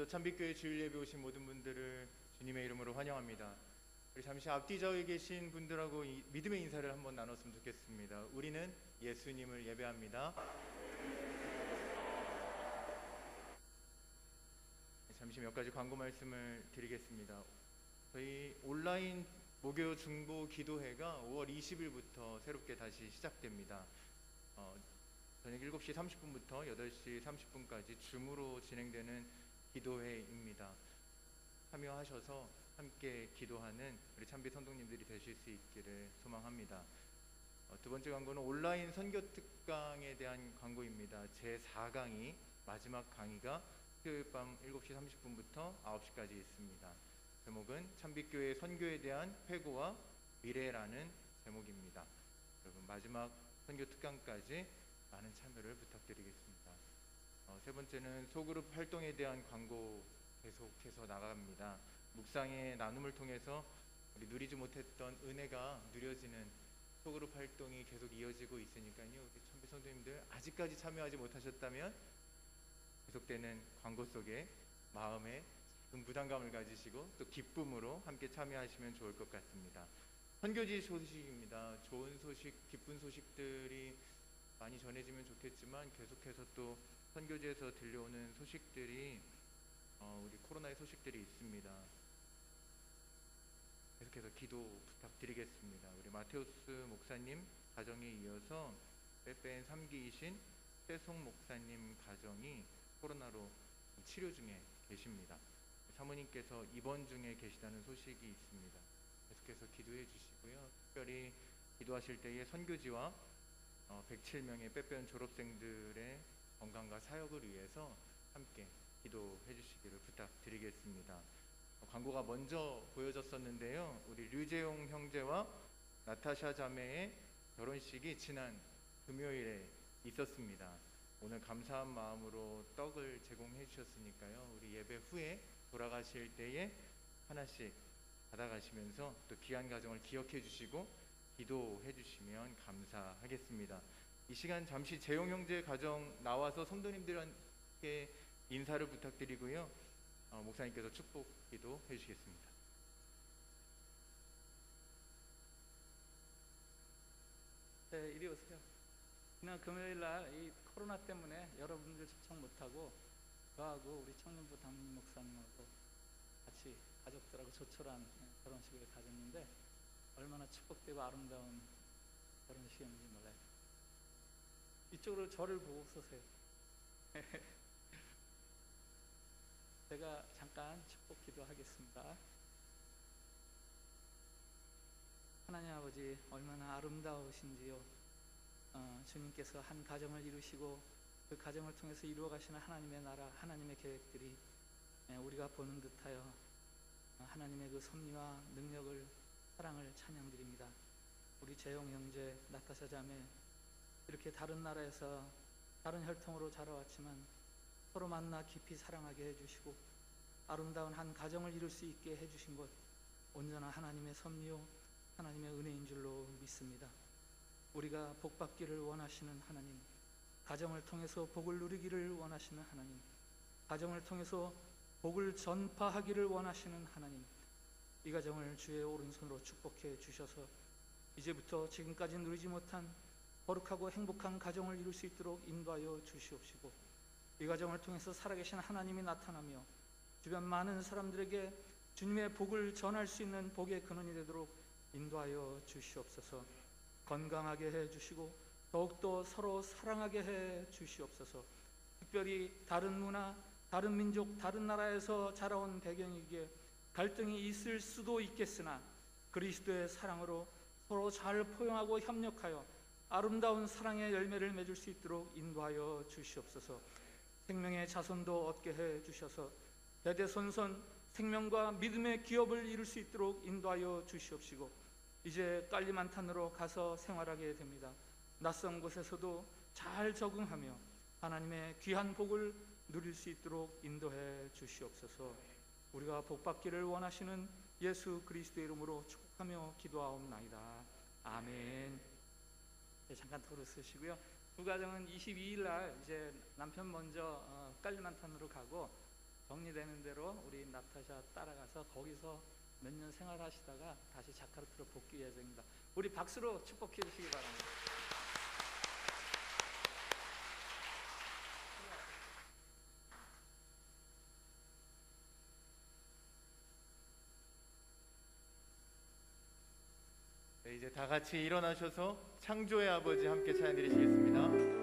먼저 참빛교회 주일 예배 오신 모든 분들을 주님의 이름으로 환영합니다. 우리 잠시 앞뒤좌우에 계신 분들하고 믿음의 인사를 한번 나눴으면 좋겠습니다. 우리는 예수님을 예배합니다. 잠시 몇 가지 광고 말씀을 드리겠습니다. 저희 온라인 목요 중보 기도회가 5월 20일부터 새롭게 다시 시작됩니다. 저녁 7시 30분부터 8시 30분까지 줌으로 진행되는 기도회입니다. 참여하셔서 함께 기도하는 우리 참빛 선동님들이 되실 수 있기를 소망합니다. 두 번째 광고는 온라인 선교 특강에 대한 광고입니다. 제4강의 마지막 강의가 토요일 밤 7시 30분부터 9시까지 있습니다. 제목은 참빛교회 선교에 대한 회고와 미래라는 제목입니다. 여러분 마지막 선교 특강까지 많은 참여를 부탁드리겠습니다. 세 번째는 소그룹 활동에 대한 광고 계속해서 나갑니다. 묵상의 나눔을 통해서 우리 누리지 못했던 은혜가 누려지는 소그룹 활동이 계속 이어지고 있으니까요. 우리 참빛 선생님들 아직까지 참여하지 못하셨다면 계속되는 광고 속에 마음에 작은 부담감을 가지시고 또 기쁨으로 함께 참여하시면 좋을 것 같습니다. 선교지 소식입니다. 좋은 소식, 기쁜 소식들이 많이 전해지면 좋겠지만 계속해서 또 선교지에서 들려오는 소식들이 우리 코로나의 소식들이 있습니다. 계속해서 기도 부탁드리겠습니다. 우리 마테우스 목사님 가정에 이어서 빼빼엔 3기이신 최송 목사님 가정이 코로나로 치료 중에 계십니다. 사모님께서 입원 중에 계시다는 소식이 있습니다. 계속해서 기도해 주시고요. 특별히 기도하실 때에 선교지와 107명의 빼빼온 졸업생들의 건강과 사역을 위해서 함께 기도해 주시기를 부탁드리겠습니다. 광고가 먼저 보여졌었는데요. 우리 류재용 형제와 나타샤 자매의 결혼식이 지난 금요일에 있었습니다. 오늘 감사한 마음으로 떡을 제공해 주셨으니까요. 우리 예배 후에 돌아가실 때에 하나씩 받아가시면서 또 귀한 가정을 기억해 주시고 기도해 주시면 감사하겠습니다. 이 시간 잠시 재용 형제 가정 나와서 성도님들께 인사를 부탁드리고요. 목사님께서 축복 기도해 주시겠습니다. 네, 이리 오세요. 지난 금요일 날 이 코로나 때문에 여러분들 초청 못하고 저하고 우리 청년부 담임 목사님하고 같이 가족들하고 조촐한 결혼식을 가졌는데 얼마나 축복되고 아름다운 결혼식이었는지 몰라요. 이쪽으로 저를 보고 서세요. 제가 잠깐 축복 기도하겠습니다. 하나님 아버지 얼마나 아름다우신지요. 주님께서 한 가정을 이루시고 그 가정을 통해서 이루어 가시는 하나님의 나라, 하나님의 계획들이 우리가 보는 듯하여 하나님의 그 섭리와 능력을, 사랑을 찬양드립니다. 우리 재용 형제, 나타샤 자매 이렇게 다른 나라에서 다른 혈통으로 자라왔지만 서로 만나 깊이 사랑하게 해주시고 아름다운 한 가정을 이룰 수 있게 해주신 것 온전한 하나님의 섭리요 하나님의 은혜인 줄로 믿습니다. 우리가 복받기를 원하시는 하나님, 가정을 통해서 복을 누리기를 원하시는 하나님, 가정을 통해서 복을 전파하기를 원하시는 하나님, 이 가정을 주의 오른손으로 축복해 주셔서 이제부터 지금까지 누리지 못한 거룩하고 행복한 가정을 이룰 수 있도록 인도하여 주시옵시고 이 가정을 통해서 살아계신 하나님이 나타나며 주변 많은 사람들에게 주님의 복을 전할 수 있는 복의 근원이 되도록 인도하여 주시옵소서. 건강하게 해주시고 더욱더 서로 사랑하게 해주시옵소서. 특별히 다른 문화, 다른 민족, 다른 나라에서 자라온 배경이기에 갈등이 있을 수도 있겠으나 그리스도의 사랑으로 서로 잘 포용하고 협력하여 아름다운 사랑의 열매를 맺을 수 있도록 인도하여 주시옵소서. 생명의 자손도 얻게 해주셔서 대대손손 생명과 믿음의 기업을 이룰 수 있도록 인도하여 주시옵시고 이제 깔리만탄으로 가서 생활하게 됩니다. 낯선 곳에서도 잘 적응하며 하나님의 귀한 복을 누릴 수 있도록 인도해 주시옵소서. 우리가 복받기를 원하시는 예수 그리스도의 이름으로 축복하며 기도하옵나이다. 아멘. 네, 잠깐 토를 쓰시고요. 두 가정은 22일 날 이제 남편 먼저 깔리만탄으로 가고 정리되는 대로 우리 나타샤 따라가서 거기서 몇 년 생활하시다가 다시 자카르타로 복귀 예정입니다. 우리 박수로 축복해 주시기 바랍니다. 네, 이제 다 같이 일어나셔서 창조의 아버지 함께 찬양 드리시겠습니다.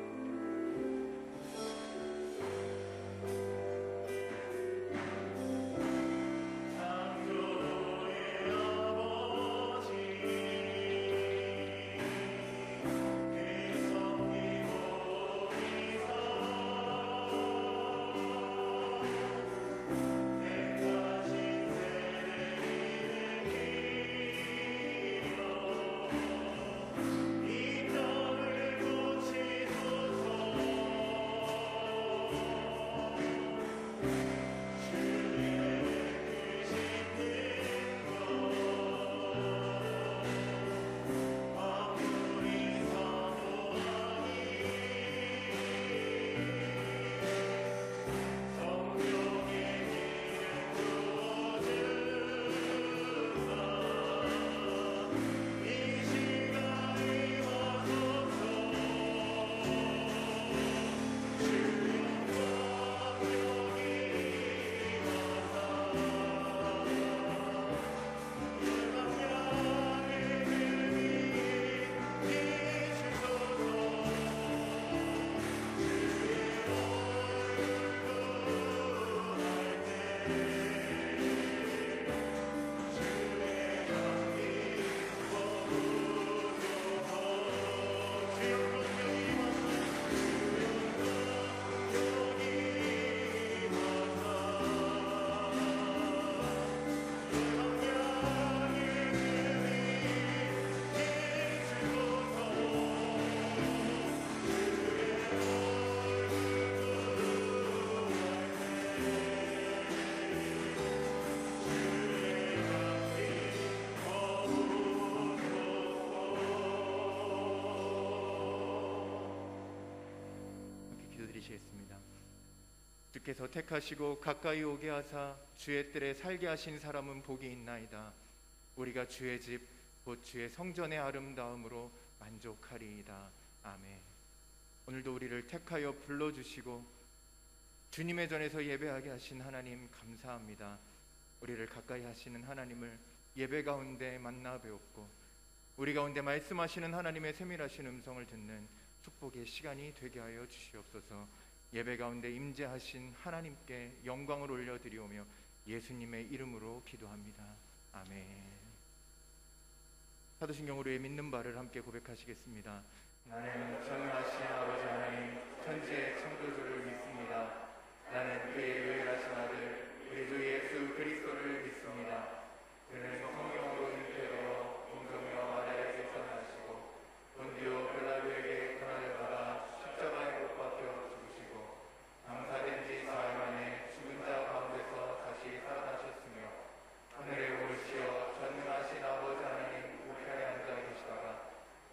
주께서 택하시고 가까이 오게 하사 주의 뜰에 살게 하신 사람은 복이 있나이다. 우리가 주의 집 곧 주의 성전의 아름다움으로 만족하리이다. 아멘. 오늘도 우리를 택하여 불러주시고 주님의 전에서 예배하게 하신 하나님 감사합니다. 우리를 가까이 하시는 하나님을 예배 가운데 만나 배웠고 우리 가운데 말씀하시는 하나님의 세밀하신 음성을 듣는 축복의 시간이 되게 하여 주시옵소서. 예배 가운데 임재하신 하나님께 영광을 올려드리오며 예수님의 이름으로 기도합니다. 아멘. 사도신경 우리의 믿는 바를 함께 고백하시겠습니다. 나는 전능하신 아버지 하나님 천지의 창조주를 믿습니다. 나는 그의 유일하신 아들 우리 주 예수 그리스도를 믿습니다. 그는 성령으로 잉태되어 동정녀 마리아에게서 나시고 본디오 빌라도에게 고난을 받아 십자가에 못 박혀 죽으시고 장사된 지 사흘 만에 죽은 자 가운데서 다시 살아나셨으며 하늘에 오르시어 전능하신 아버지 하나님 우편에 앉아 계시다가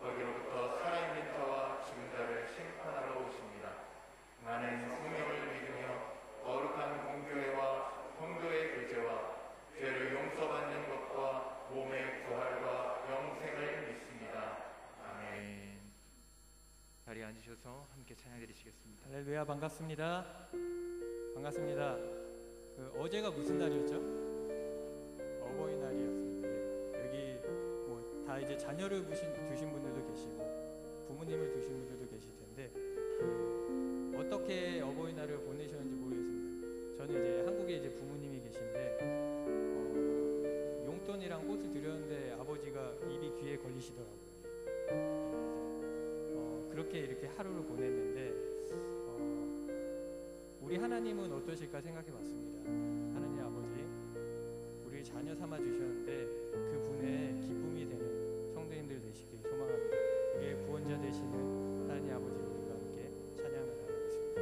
거기로부터 살아있는 자와 죽은 자를 심판하러 오십니다. 나는 성령을 믿으며 거룩한 공교회와 성도의 교제와 죄를 용서받는 것과 몸의 부활과 영생을 믿습니다. 아멘. 자리에 앉으셔서 함께 찬양 드리시겠습니다. 할렐루야. 반갑습니다. 반갑습니다. 어제가 무슨 날이었죠? 어버이날이었습니다. 여기 다 이제 자녀를 두신 분들도 계시고 부모님을 두신 분들도 계실 텐데 어떻게 어버이날을 보내셨는지 모르겠습니다. 저는 이제 한국에 이제 부모님이 계신데 용돈이랑 꽃을 드렸는데 아버지가 입이 귀에 걸리시더라고요. 그렇게 이렇게 하루를 보냈는데 우리 하나님은 어떠실까 생각해봤습니다. 하나님 아버지, 우리 자녀 삼아 주셨는데 그분의 기쁨이 되는 성도님들 되시길 소망합니다. 우리의 구원자 되시는 하나님 아버지, 우리가 함께 찬양을 나가겠습니다.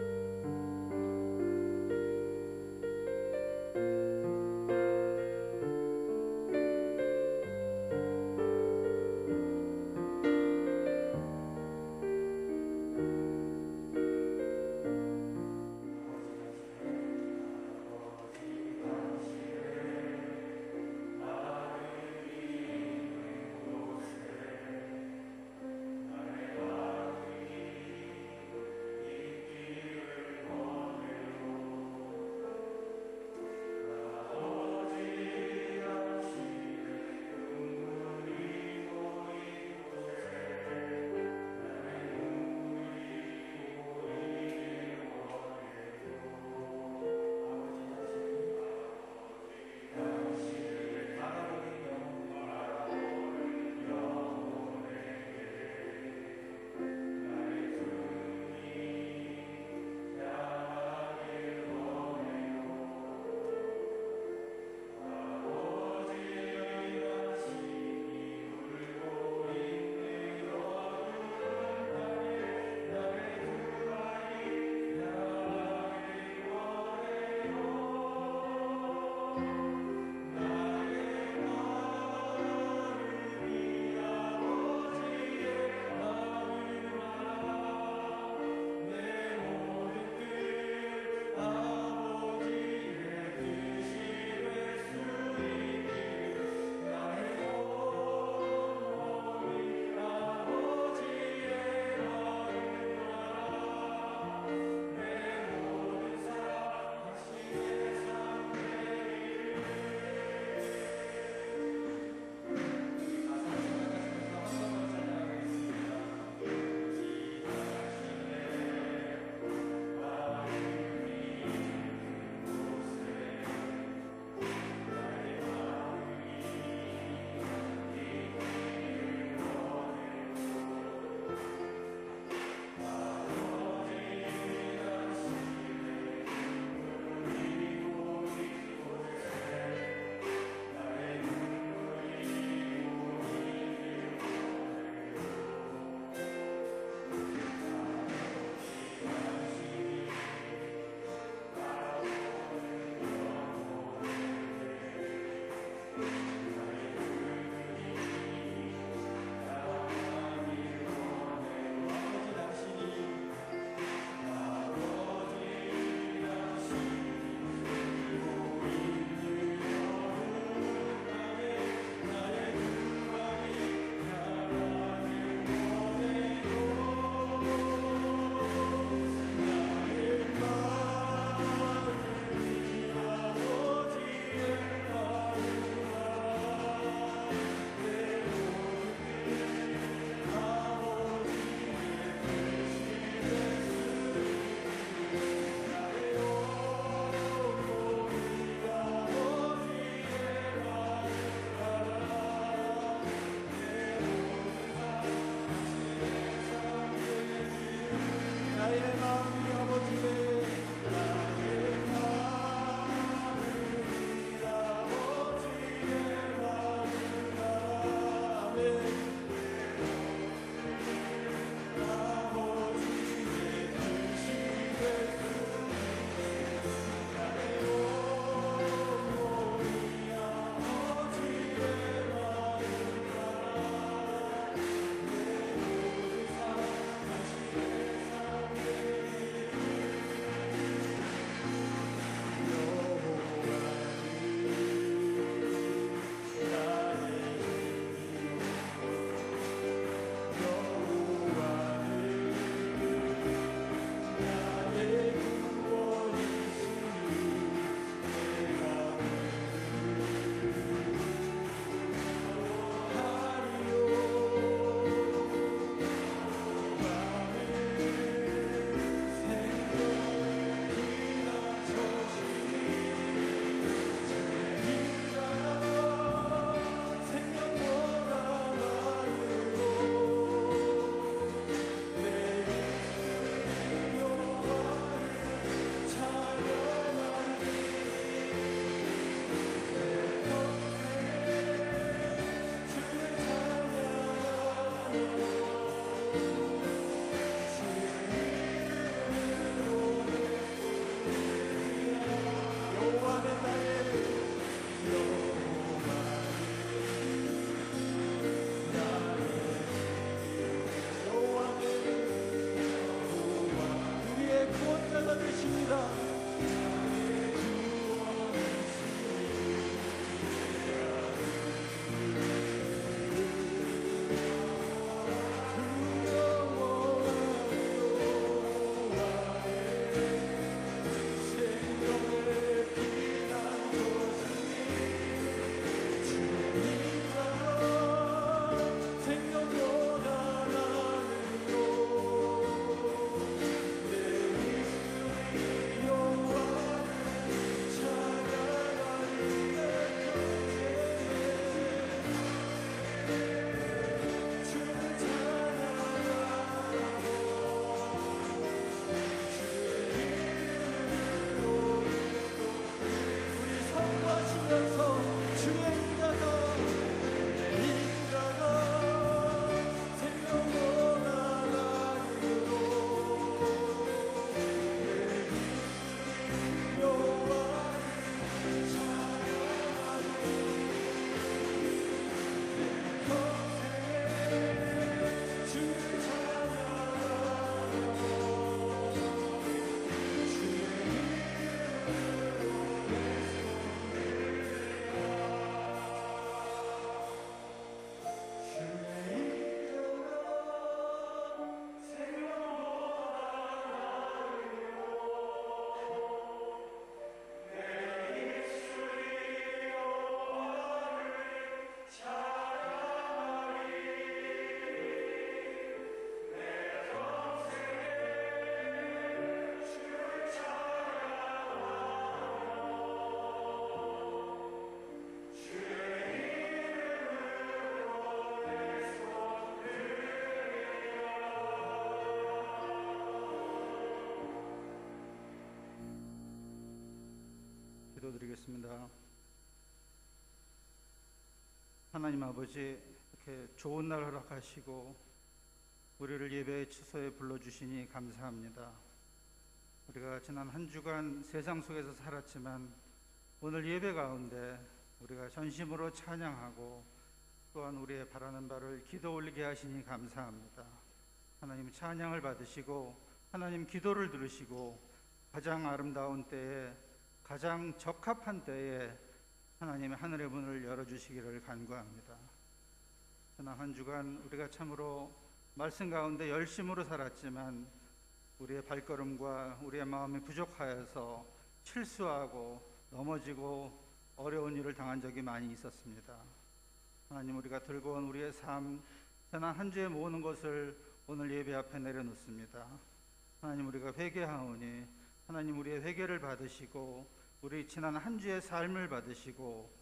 기도드리겠습니다. 하나님 아버지, 이렇게 좋은 날 허락하시고 우리를 예배의 처소에 불러주시니 감사합니다. 우리가 지난 한 주간 세상 속에서 살았지만 오늘 예배 가운데 우리가 전심으로 찬양하고 또한 우리의 바라는 바를 기도 올리게 하시니 감사합니다. 하나님 찬양을 받으시고 하나님 기도를 들으시고 가장 아름다운 때에 가장 적합한 때에 하나님의 하늘의 문을 열어주시기를 간구합니다. 지난 한 주간 우리가 참으로 말씀 가운데 열심으로 살았지만 우리의 발걸음과 우리의 마음이 부족하여서 실수하고 넘어지고 어려운 일을 당한 적이 많이 있었습니다. 하나님, 우리가 들고 온 우리의 삶, 지난 한 주에 모으는 것을 오늘 예배 앞에 내려놓습니다. 하나님, 우리가 회개하오니 하나님 우리의 회개를 받으시고 우리 지난 한 주의 삶을 받으시고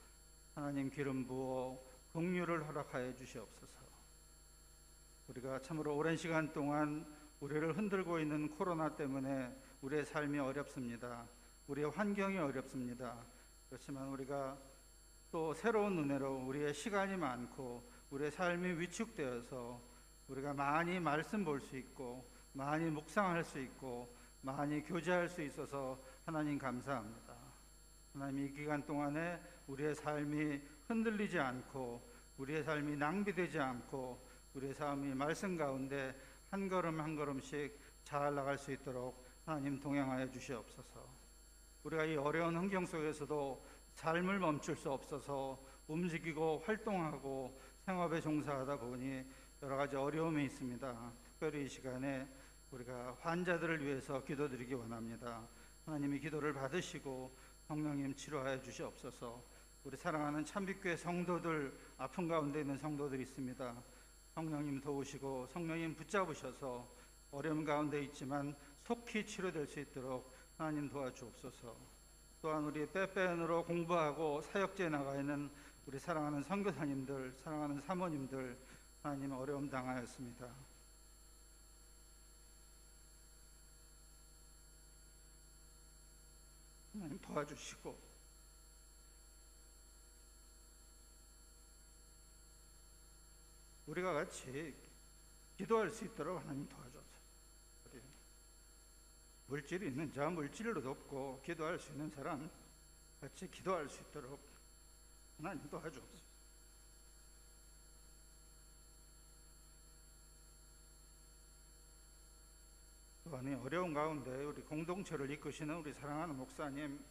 하나님 기름 부어 긍휼을 허락하여 주시옵소서. 우리가 참으로 오랜 시간 동안 우리를 흔들고 있는 코로나 때문에 우리의 삶이 어렵습니다. 우리의 환경이 어렵습니다. 그렇지만 우리가 또 새로운 은혜로 우리의 시간이 많고 우리의 삶이 위축되어서 우리가 많이 말씀 볼 수 있고 많이 묵상할 수 있고 많이 교제할 수 있어서 하나님 감사합니다. 하나님, 이 기간 동안에 우리의 삶이 흔들리지 않고 우리의 삶이 낭비되지 않고 우리의 삶이 말씀 가운데 한 걸음 한 걸음씩 잘 나갈 수 있도록 하나님 동행하여 주시옵소서. 우리가 이 어려운 환경 속에서도 삶을 멈출 수 없어서 움직이고 활동하고 생업에 종사하다 보니 여러 가지 어려움이 있습니다. 특별히 이 시간에 우리가 환자들을 위해서 기도드리기 원합니다. 하나님이 기도를 받으시고 성령님 치료하여 주시옵소서. 우리 사랑하는 참빛교회 성도들, 아픈 가운데 있는 성도들이 있습니다. 성령님 도우시고 성령님 붙잡으셔서 어려움 가운데 있지만 속히 치료될 수 있도록 하나님 도와주옵소서. 또한 우리 빼빼으로 공부하고 사역지에 나가 있는 우리 사랑하는 선교사님들, 사랑하는 사모님들, 하나님 어려움 당하였습니다. 하나님 도와주시고 우리가 같이 기도할 수 있도록 하나님 도와주옵소서. 물질이 있는 자 물질로 돕고 기도할 수 있는 사람 같이 기도할 수 있도록 하나님 도와주옵소서. 또한 어려운 가운데 우리 공동체를 이끄시는 우리 사랑하는 목사님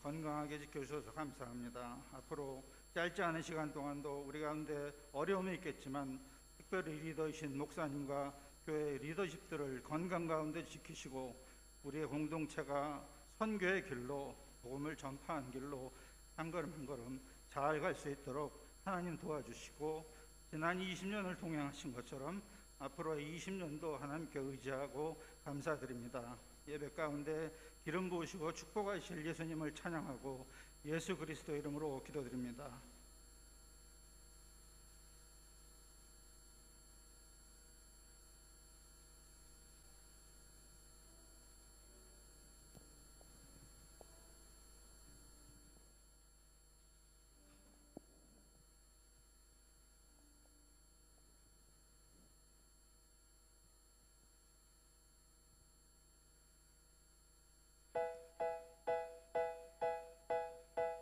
건강하게 지켜주셔서 감사합니다. 앞으로 짧지 않은 시간 동안도 우리 가운데 어려움이 있겠지만 특별히 리더이신 목사님과 교회 리더십들을 건강 가운데 지키시고 우리의 공동체가 선교의 길로 복음을 전파하는 길로 한 걸음 한 걸음 잘 갈 수 있도록 하나님 도와주시고 지난 20년을 동행하신 것처럼 앞으로의 20년도 하나님께 의지하고 감사드립니다. 예배 가운데 기름 부으시고 축복하실 예수님을 찬양하고 예수 그리스도 이름으로 기도드립니다.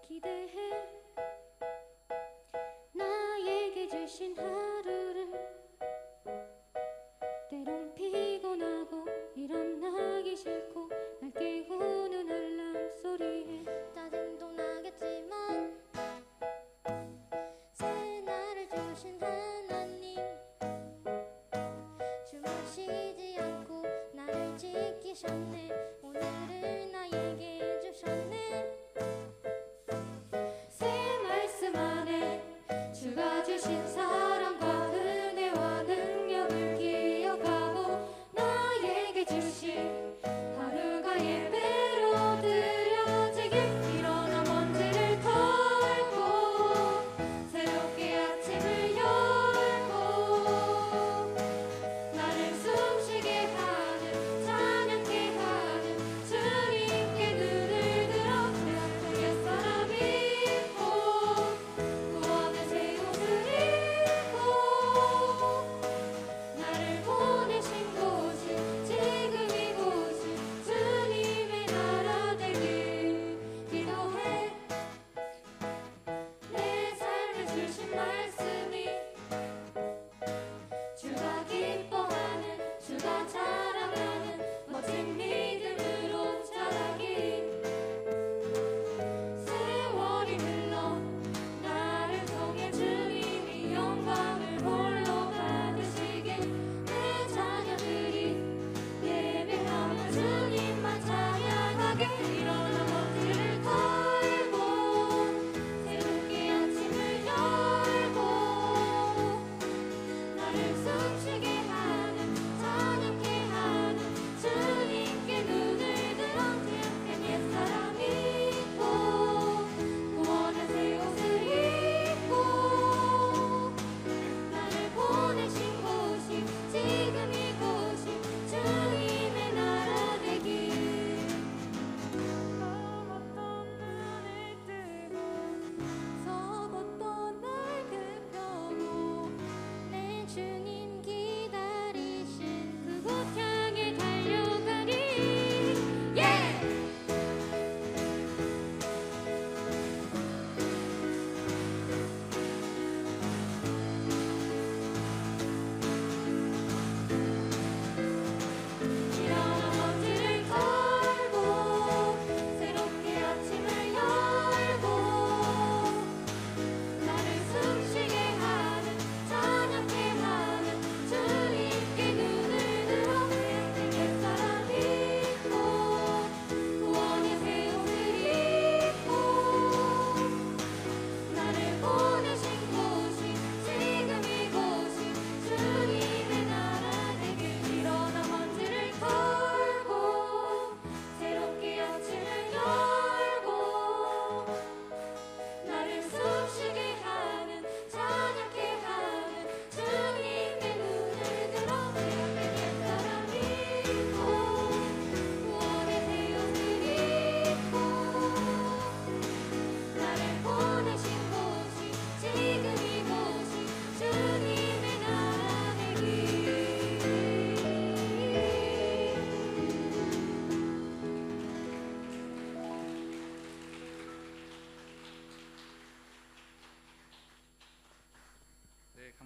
기대해 나에게 주신 하루를 때론 피곤하고 일어나기 싫고 날 깨우는 알람 소리에 짜증도 나겠지만 새 날을 주신 하나님 주무시지 않고 나를 지키셨네. 오늘을 나에게 주셨네. 주가 주신 사랑과 은혜와 능력을 기억하고 나에게 주신 하루가 예배로 드려지길. 일어나 먼지를 털고 새롭게 아침을 열고 나를 숨쉬게 하는 찬양케 하는 주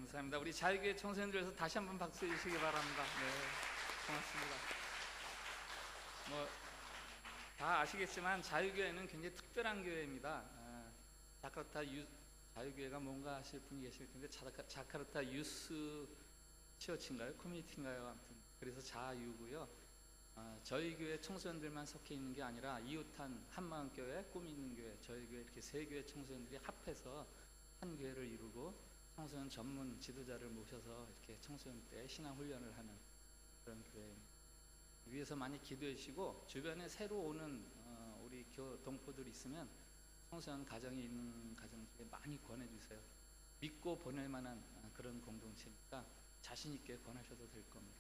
감사합니다. 우리 자유교회 청소년들에서 다시 한번 박수 주시기 바랍니다. 네, 고맙습니다. 다 아시겠지만 자유교회는 굉장히 특별한 교회입니다. 자유교회가 뭔가 하실 분이 계실 텐데 자카르타 유스 치어치인가요? 커뮤니티인가요? 아무튼 그래서 자유고요. 저희 교회 청소년들만 속해 있는 게 아니라 이웃한 한마음교회, 꿈 있는 교회, 저희 교회 이렇게 세 교회 청소년들이 합해서 한 교회를 이루고 청소년 전문 지도자를 모셔서 이렇게 청소년 때 신앙 훈련을 하는 그런 교회입니다. 위에서 많이 기도해 주시고 주변에 새로 오는 우리 동포들 있으면 청소년 가정이 있는 가정들에 많이 권해 주세요. 믿고 보낼 만한 그런 공동체니까 자신 있게 권하셔도 될 겁니다.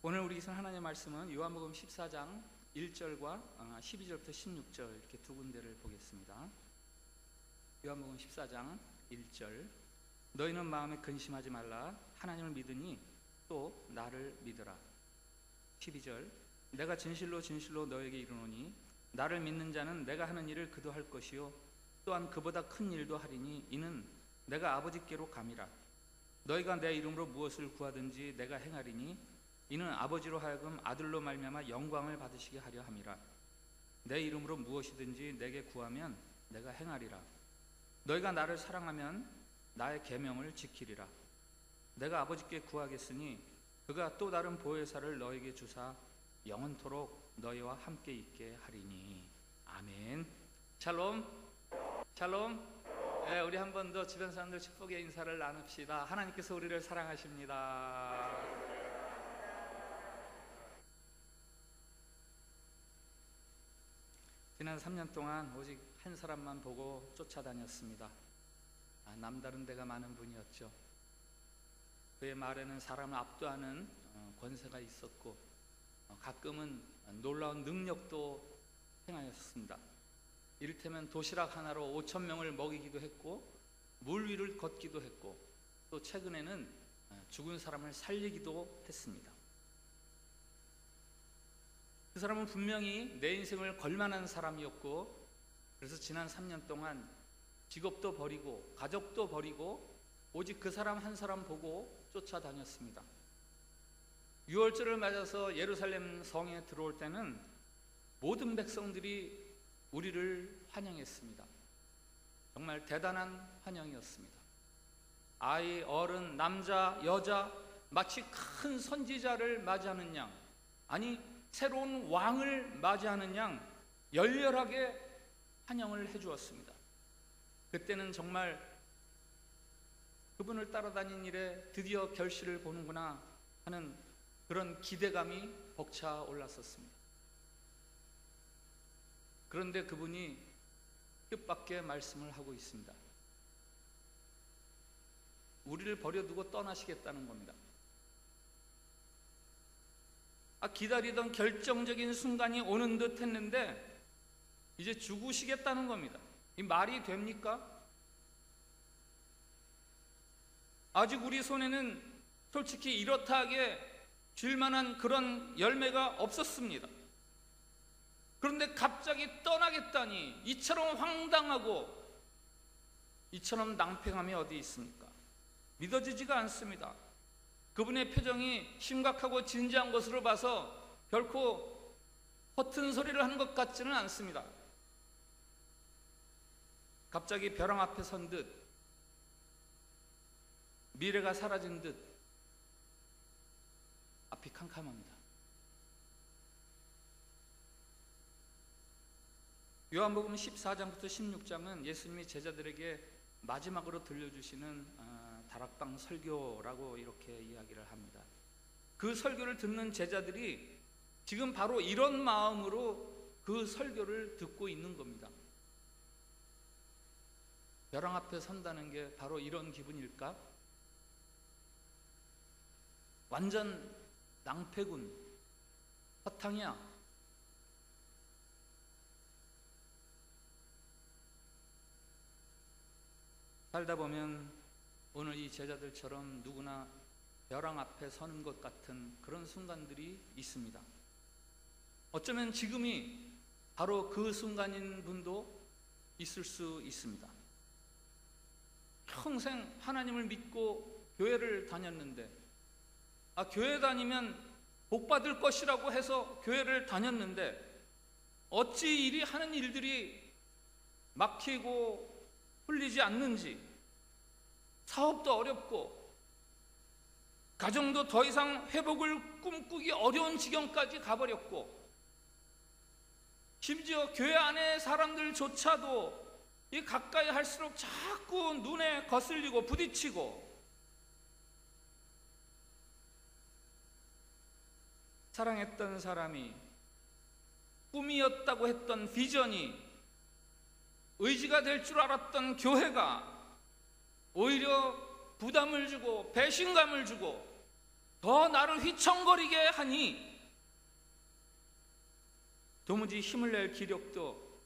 오늘 우리 기선 하나님의 말씀은 요한복음 14장 1절과 12절부터 16절 이렇게 두 군데를 보겠습니다. 요한복음 14장 1절 너희는 마음에 근심하지 말라 하나님을 믿으니 또 나를 믿으라. 12절 내가 진실로 진실로 너에게 이르노니 나를 믿는 자는 내가 하는 일을 그도 할 것이요 또한 그보다 큰 일도 하리니 이는 내가 아버지께로 감이라. 너희가 내 이름으로 무엇을 구하든지 내가 행하리니 이는 아버지로 하여금 아들로 말미암아 영광을 받으시게 하려 함이라. 내 이름으로 무엇이든지 내게 구하면 내가 행하리라. 너희가 나를 사랑하면 나의 계명을 지키리라. 내가 아버지께 구하겠으니 그가 또 다른 보혜사를 너에게 주사 영원토록 너희와 함께 있게 하리니. 아멘. 샬롬. 샬롬. 네, 우리 한 번 더 주변 사람들 축복의 인사를 나눕시다. 하나님께서 우리를 사랑하십니다. 지난 3년 동안 오직 한 사람만 보고 쫓아다녔습니다. 남다른 데가 많은 분이었죠. 그의 말에는 사람을 압도하는 권세가 있었고 가끔은 놀라운 능력도 행하였습니다. 이를테면 도시락 하나로 5천 명을 먹이기도 했고 물 위를 걷기도 했고 또 최근에는 죽은 사람을 살리기도 했습니다. 그 사람은 분명히 내 인생을 걸만한 사람이었고 그래서 지난 3년 동안 직업도 버리고 가족도 버리고 오직 그 사람 한 사람 보고 쫓아다녔습니다. 6월절을 맞아서 예루살렘 성에 들어올 때는 모든 백성들이 우리를 환영했습니다. 정말 대단한 환영이었습니다. 아이, 어른, 남자, 여자 마치 큰 선지자를 맞이하는 양, 아니 새로운 왕을 맞이하는 양 열렬하게 환영을 해주었습니다. 그때는 정말 그분을 따라다닌 일에 드디어 결실을 보는구나 하는 그런 기대감이 벅차 올랐었습니다. 그런데 그분이 뜻밖의 말씀을 하고 있습니다. 우리를 버려두고 떠나시겠다는 겁니다. 기다리던 결정적인 순간이 오는 듯 했는데 이제 죽으시겠다는 겁니다. 이 말이 됩니까? 아직 우리 손에는 솔직히 이렇다 하게 줄 만한 그런 열매가 없었습니다. 그런데 갑자기 떠나겠다니 이처럼 황당하고 이처럼 낭패감이 어디 있습니까? 믿어지지가 않습니다. 그분의 표정이 심각하고 진지한 것으로 봐서 결코 허튼 소리를 하는 것 같지는 않습니다. 갑자기 벼랑 앞에 선 듯, 미래가 사라진 듯 앞이 캄캄합니다. 요한복음 14장부터 16장은 예수님이 제자들에게 마지막으로 들려주시는 다락방 설교라고 이렇게 이야기를 합니다. 그 설교를 듣는 제자들이 지금 바로 이런 마음으로 그 설교를 듣고 있는 겁니다. 벼랑 앞에 선다는 게 바로 이런 기분일까? 완전 낭패군, 허탕이야. 살다 보면 오늘 이 제자들처럼 누구나 벼랑 앞에 서는 것 같은 그런 순간들이 있습니다. 어쩌면 지금이 바로 그 순간인 분도 있을 수 있습니다. 평생 하나님을 믿고 교회를 다녔는데, 교회 다니면 복 받을 것이라고 해서 교회를 다녔는데 어찌 이리 하는 일들이 막히고 풀리지 않는지, 사업도 어렵고 가정도 더 이상 회복을 꿈꾸기 어려운 지경까지 가버렸고, 심지어 교회 안의 사람들조차도 이 가까이 할수록 자꾸 눈에 거슬리고 부딪히고, 사랑했던 사람이, 꿈이었다고 했던 비전이, 의지가 될 줄 알았던 교회가 오히려 부담을 주고 배신감을 주고 더 나를 휘청거리게 하니 도무지 힘을 낼 기력도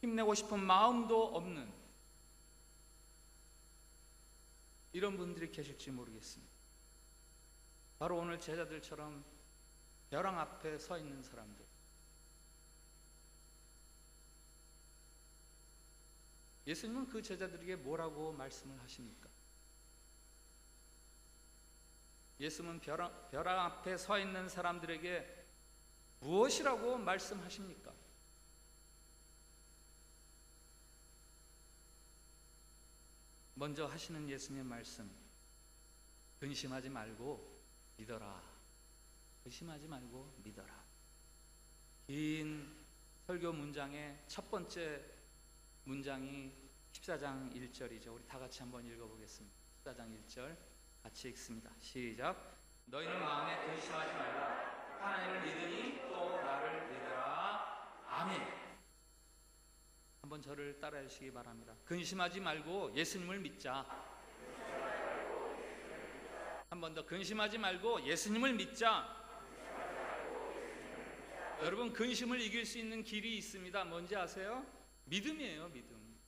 힘내고 싶은 마음도 없는 이런 분들이 계실지 모르겠습니다. 바로 오늘 제자들처럼 벼랑 앞에 서 있는 사람들, 예수님은 그 제자들에게 뭐라고 말씀을 하십니까? 예수님은 벼랑 앞에 서 있는 사람들에게 무엇이라고 말씀하십니까? 먼저 하시는 예수님의 말씀, 근심하지 말고 믿어라. 의심하지 말고 믿어라. 긴 설교 문장의 첫 번째 문장이 14장 1절이죠. 우리 다 같이 한번 읽어보겠습니다. 14장 1절 같이 읽습니다. 시작. 너희는 마음에 근심하지 말라. 하나님을 믿으니 또 나를 믿어라. 아멘. 한번 저를 따라해 주시기 바랍니다. 근심하지 말고 예수님을 믿자. 한 번 더, 근심하지 말고 예수님을 믿자. 여러분, 근심을 이길 수 있는 길이 있습니다. 뭔지 아세요? 믿음이에요. 믿음.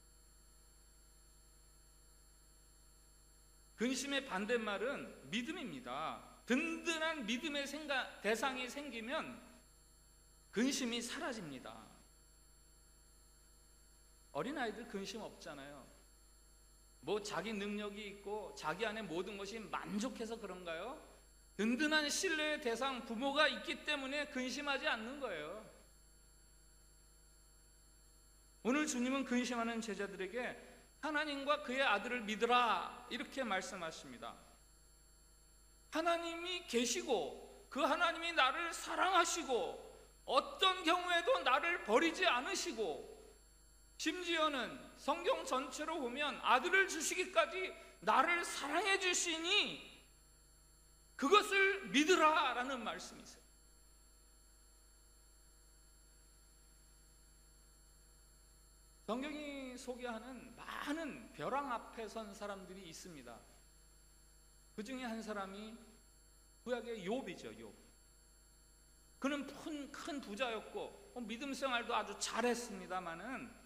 근심의 반대말은 믿음입니다. 든든한 믿음의 대상이 생기면 근심이 사라집니다. 어린아이들 근심 없잖아요. 뭐 자기 능력이 있고 자기 안에 모든 것이 만족해서 그런가요? 든든한 신뢰의 대상 부모가 있기 때문에 근심하지 않는 거예요. 오늘 주님은 근심하는 제자들에게 하나님과 그의 아들을 믿으라 이렇게 말씀하십니다. 하나님이 계시고 그 하나님이 나를 사랑하시고 어떤 경우에도 나를 버리지 않으시고, 심지어는 성경 전체로 보면 아들을 주시기까지 나를 사랑해 주시니 그것을 믿으라 라는 말씀이세요. 성경이 소개하는 많은 벼랑 앞에 선 사람들이 있습니다. 그 중에 한 사람이 구약의 욥이죠. 욥. 그는 큰 부자였고 믿음 생활도 아주 잘했습니다마는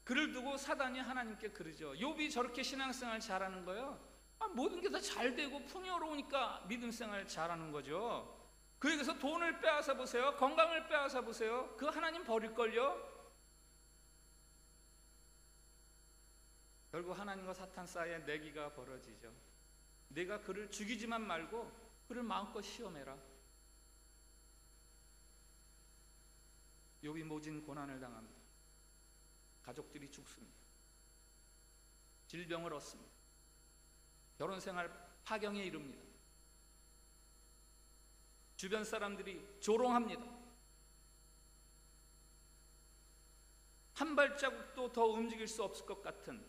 그를 두고 사단이 하나님께 그러죠. 욥이 저렇게 신앙생활 잘하는 거예요? 모든 게 다 잘 되고 풍요로우니까 믿음 생활 잘하는 거죠. 그에게서 돈을 빼앗아 보세요. 건강을 빼앗아 보세요. 그 하나님 버릴걸요? 결국 하나님과 사탄 사이에 내기가 벌어지죠. 내가 그를 죽이지만 말고 그를 마음껏 시험해라. 욥이 모진 고난을 당합니다. 가족들이 죽습니다. 질병을 얻습니다. 결혼생활 파경에 이릅니다. 주변 사람들이 조롱합니다. 한 발자국도 더 움직일 수 없을 것 같은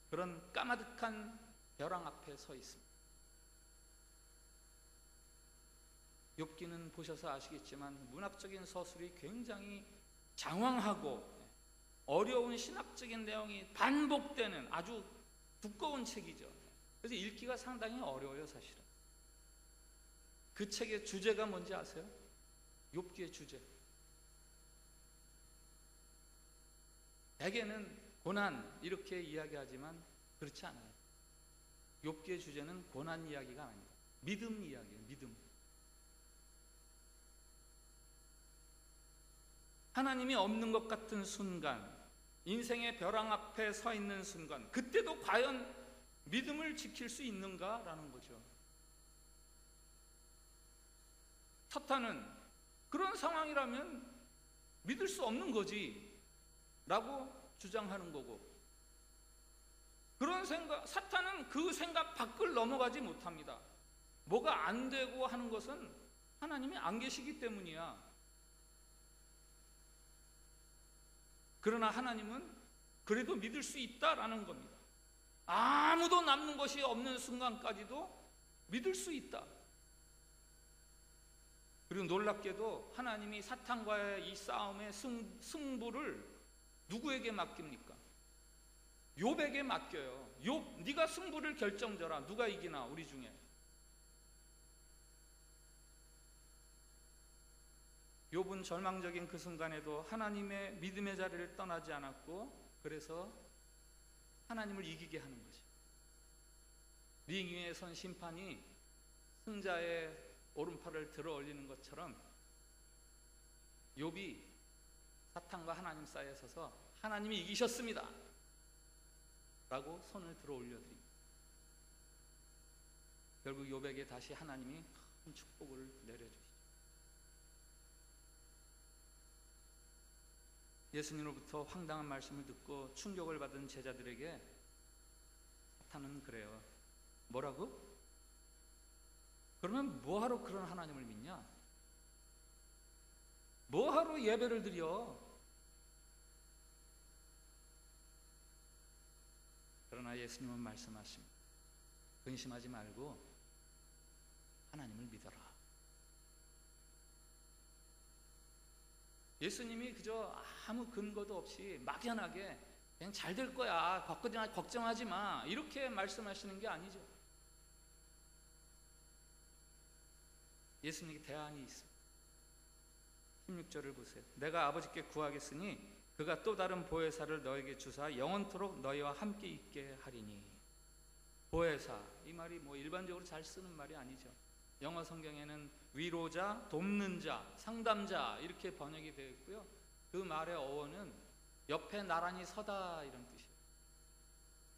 그런 까마득한 벼랑 앞에 서 있습니다. 욥기는 보셔서 아시겠지만 문학적인 서술이 굉장히 장황하고 어려운 신학적인 내용이 반복되는 아주 두꺼운 책이죠. 그래서 읽기가 상당히 어려워요, 사실은. 그 책의 주제가 뭔지 아세요? 욥기의 주제. 대개는 고난 이렇게 이야기하지만 그렇지 않아요. 욥기의 주제는 고난 이야기가 아닙니다. 믿음 이야기예요. 믿음. 하나님이 없는 것 같은 순간, 인생의 벼랑 앞에 서 있는 순간, 그때도 과연 믿음을 지킬 수 있는가라는 거죠. 사탄은 그런 상황이라면 믿을 수 없는 거지 라고 주장하는 거고, 그런 생각, 사탄은 그 생각 밖을 넘어가지 못합니다. 뭐가 안 되고 하는 것은 하나님이 안 계시기 때문이야. 그러나 하나님은 그래도 믿을 수 있다라는 겁니다. 아무도 남는 것이 없는 순간까지도 믿을 수 있다. 그리고 놀랍게도 하나님이 사탄과의 이 싸움의 승부를 누구에게 맡깁니까? 욥에게 맡겨요. 욥, 네가 승부를 결정져라. 누가 이기나 우리 중에. 욥은 절망적인 그 순간에도 하나님의 믿음의 자리를 떠나지 않았고, 그래서 하나님을 이기게 하는 거죠. 링 위에 선 심판이 승자의 오른팔을 들어 올리는 것처럼 욥이 사탄과 하나님 사이에 서서 하나님이 이기셨습니다 라고 손을 들어 올려드립니다. 결국 욥에게 다시 하나님이 큰 축복을 내려주시죠. 예수님으로부터 황당한 말씀을 듣고 충격을 받은 제자들에게 사탄은 그래요. 뭐라고? 그러면 뭐하러 그런 하나님을 믿냐? 뭐하러 예배를 드려? 그러나 예수님은 말씀하십니다. 근심하지 말고 하나님을 믿어라. 예수님이 그저 아무 근거도 없이 막연하게 그냥 잘 될 거야, 걱정하지 마, 이렇게 말씀하시는 게 아니죠. 예수님에게 대안이 있습니다. 16절을 보세요. 내가 아버지께 구하겠으니 그가 또 다른 보혜사를 너에게 주사 영원토록 너희와 함께 있게 하리니. 보혜사, 이 말이 뭐 일반적으로 잘 쓰는 말이 아니죠. 영어 성경에는 위로자, 돕는 자, 상담자 이렇게 번역이 되어 있고요. 그 말의 어원은 옆에 나란히 서다 이런 뜻이에요.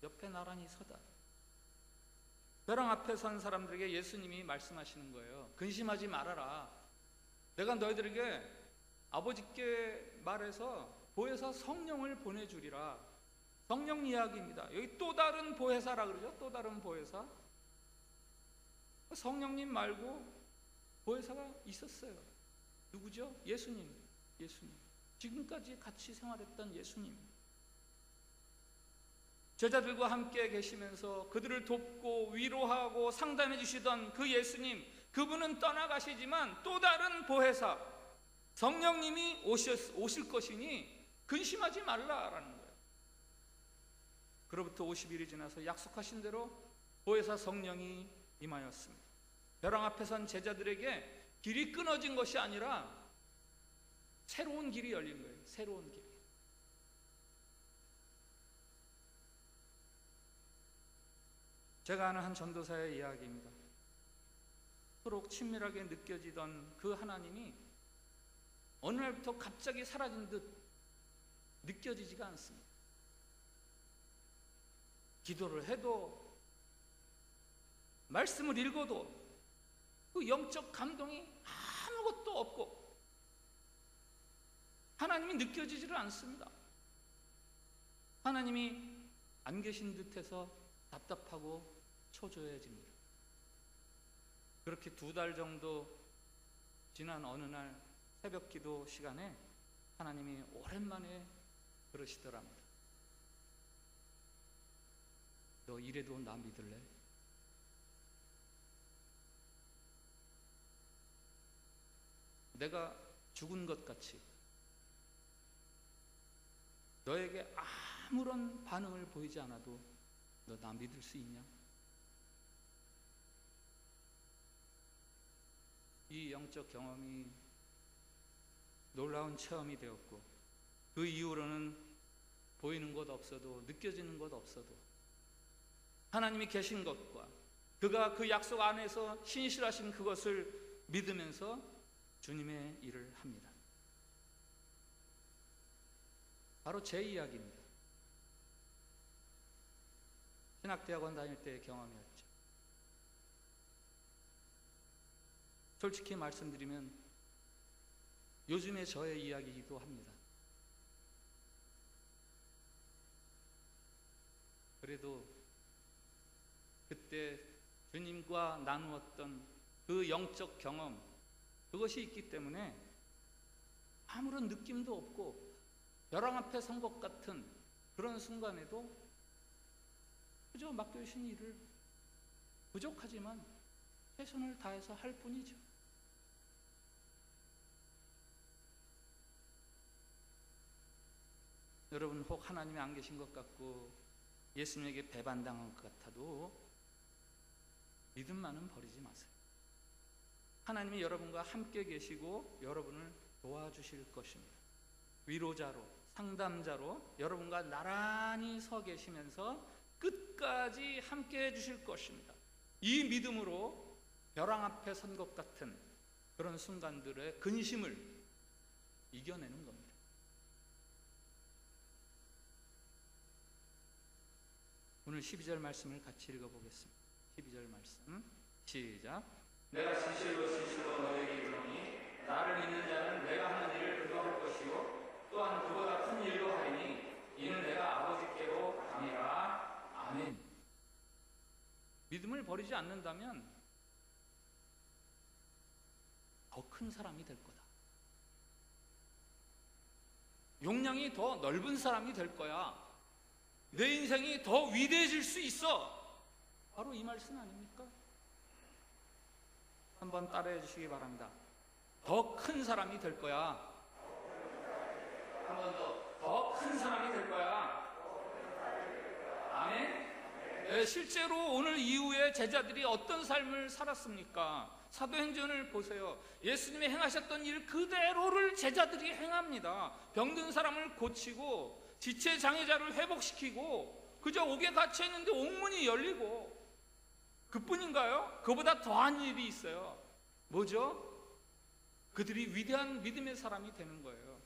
옆에 나란히 서다. 벼랑 앞에 선 사람들에게 예수님이 말씀하시는 거예요. 근심하지 말아라. 내가 너희들에게 아버지께 말해서 보혜사 성령을 보내주리라. 성령 이야기입니다. 여기 또 다른 보혜사라 그러죠. 또 다른 보혜사. 성령님 말고 보혜사가 있었어요. 누구죠? 예수님. 지금까지 같이 생활했던 예수님. 제자들과 함께 계시면서 그들을 돕고 위로하고 상담해 주시던 그 예수님, 그분은 떠나가시지만 또 다른 보혜사 성령님이 오실 것이니 근심하지 말라라는 거예요. 그로부터 50일이 지나서 약속하신 대로 보혜사 성령이 임하였습니다. 벼랑 앞에 선 제자들에게 길이 끊어진 것이 아니라 새로운 길이 열린 거예요. 새로운 길. 제가 아는 한 전도사의 이야기입니다. 그토록 친밀하게 느껴지던 그 하나님이 어느 날부터 갑자기 사라진 듯 느껴지지가 않습니다. 기도를 해도 말씀을 읽어도 그 영적 감동이 아무것도 없고 하나님이 느껴지지를 않습니다. 하나님이 안 계신 듯해서 답답하고 초조해집니다. 그렇게 2달 정도 지난 어느 날 새벽 기도 시간에 하나님이 오랜만에 그러시더랍니다. 너 이래도 나 믿을래? 내가 죽은 것 같이 너에게 아무런 반응을 보이지 않아도 너 나 믿을 수 있냐? 이 영적 경험이 놀라운 체험이 되었고, 그 이후로는 보이는 것 없어도 느껴지는 것 없어도 하나님이 계신 것과 그가 그 약속 안에서 신실하신 그것을 믿으면서 주님의 일을 합니다. 바로 제 이야기입니다. 신학대학원 다닐 때의 경험이었죠. 솔직히 말씀드리면 요즘의 저의 이야기이기도 합니다. 그래도 그때 주님과 나누었던 그 영적 경험, 그것이 있기 때문에 아무런 느낌도 없고 벼랑 앞에 선 것 같은 그런 순간에도 그저 맡겨주신 일을 부족하지만 최선을 다해서 할 뿐이죠. 여러분, 혹 하나님이 안 계신 것 같고 예수님에게 배반당한 것 같아도 믿음만은 버리지 마세요. 하나님이 여러분과 함께 계시고 여러분을 도와주실 것입니다. 위로자로, 상담자로 여러분과 나란히 서 계시면서 끝까지 함께 해주실 것입니다. 이 믿음으로 벼랑 앞에 선 것 같은 그런 순간들의 근심을 이겨내는 겁니다. 오늘 12절 말씀을 같이 읽어보겠습니다. 12절 말씀 시작. 내가 진실로 너에게 이르노니 나를 믿는 자는 내가 하는 일을 그도 할 것이요 또한 그보다 큰 일도 하리니 이는 내가 아버지께로 가니라. 아멘. 믿음을 버리지 않는다면 더 큰 사람이 될 거다. 용량이 더 넓은 사람이 될 거야. 내 인생이 더 위대해질 수 있어. 바로 이 말씀 아닙니까? 한번 따라해 주시기 바랍니다. 더 큰 사람이 될 거야. 한 번 더 큰 사람이 될 거야. 아멘. 네, 실제로 오늘 이후에 제자들이 어떤 삶을 살았습니까? 사도행전을 보세요. 예수님이 행하셨던 일 그대로를 제자들이 행합니다. 병든 사람을 고치고 지체 장애자를 회복시키고 그저 옥에 갇혀 있는데 옥문이 열리고, 그뿐인가요? 그보다 더한 일이 있어요. 뭐죠? 그들이 위대한 믿음의 사람이 되는 거예요.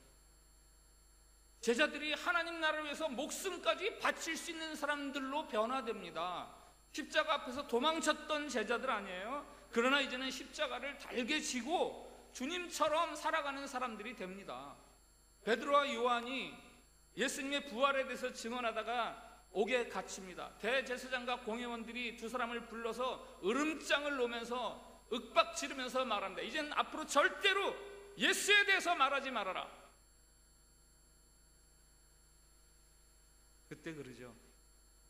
제자들이 하나님 나라를 위해서 목숨까지 바칠 수 있는 사람들로 변화됩니다. 십자가 앞에서 도망쳤던 제자들 아니에요? 그러나 이제는 십자가를 달게 지고 주님처럼 살아가는 사람들이 됩니다. 베드로와 요한이 예수님의 부활에 대해서 증언하다가 옥에 갇힙니다. 대제사장과 공회원들이 두 사람을 불러서 으름장을 놓으면서 윽박 지르면서 말합니다. 이제는 앞으로 절대로 예수에 대해서 말하지 말아라. 그때 그러죠.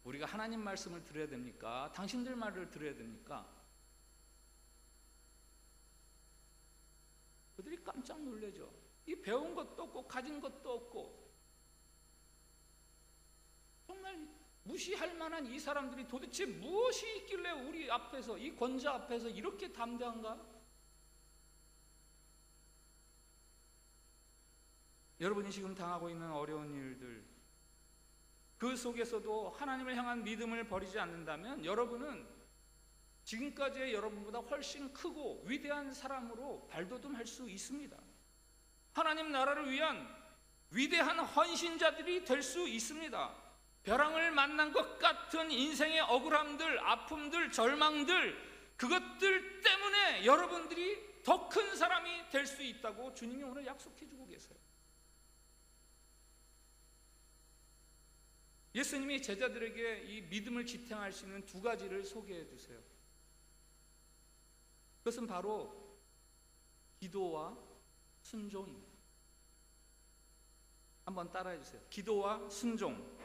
우리가 하나님 말씀을 들어야 됩니까? 당신들 말을 들어야 됩니까? 그들이 깜짝 놀라죠. 이 배운 것도 없고 가진 것도 없고 정말 무시할 만한 이 사람들이 도대체 무엇이 있길래 우리 앞에서, 이 권자 앞에서 이렇게 담대한가? 여러분이 지금 당하고 있는 어려운 일들, 그 속에서도 하나님을 향한 믿음을 버리지 않는다면 여러분은 지금까지의 여러분보다 훨씬 크고 위대한 사람으로 발돋움할 수 있습니다. 하나님 나라를 위한 위대한 헌신자들이 될 수 있습니다. 벼랑을 만난 것 같은 인생의 억울함들, 아픔들, 절망들, 그것들 때문에 여러분들이 더 큰 사람이 될 수 있다고 주님이 오늘 약속해 주고 계세요. 예수님이 제자들에게 이 믿음을 지탱할 수 있는 두 가지를 소개해 주세요. 그것은 바로 기도와 순종입니다. 한번 따라해 주세요. 기도와 순종.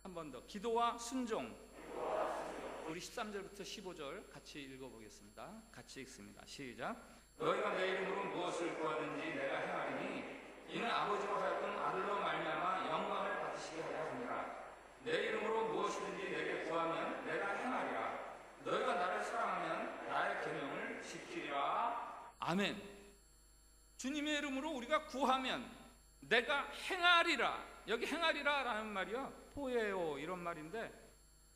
한 번 더. 기도와 순종. 우리 13절부터 15절 같이 읽어보겠습니다. 같이 읽습니다. 시작. 너희가 내 이름으로 무엇을 구하든지 내가 행하리니 이는 아버지로 하여금 아들로 말미암아 영광을 받으시게 하려 함이라. 내 이름으로 무엇이든지 내게 구하면 내가 행하리라. 너희가 나를 사랑하면 나의 계명을 지키리라. 아멘. 주님의 이름으로 우리가 구하면 내가 행하리라. 여기 행하리라 라는 말이요, 포예요 이런 말인데,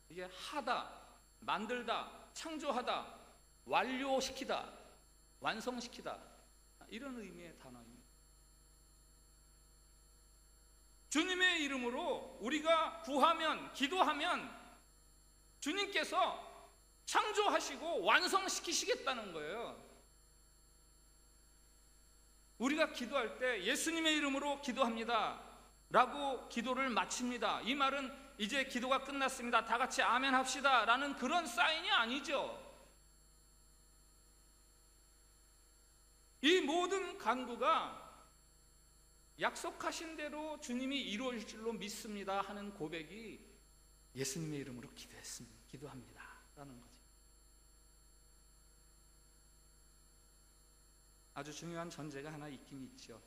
이게 하다, 만들다, 창조하다, 완료시키다, 완성시키다, 이런 의미의 단어입니다. 주님의 이름으로 우리가 구하면, 기도하면 주님께서 창조하시고 완성시키시겠다는 거예요. 우리가 기도할 때 예수님의 이름으로 기도합니다 라고 기도를 마칩니다. 이 말은 이제 기도가 끝났습니다, 다 같이 아멘 합시다 라는 그런 사인이 아니죠. 이 모든 간구가 약속하신 대로 주님이 이루어질 줄로 믿습니다 하는 고백이 예수님의 이름으로 기도합니다 라는 거죠. 아주 중요한 전제가 하나 있긴 있죠.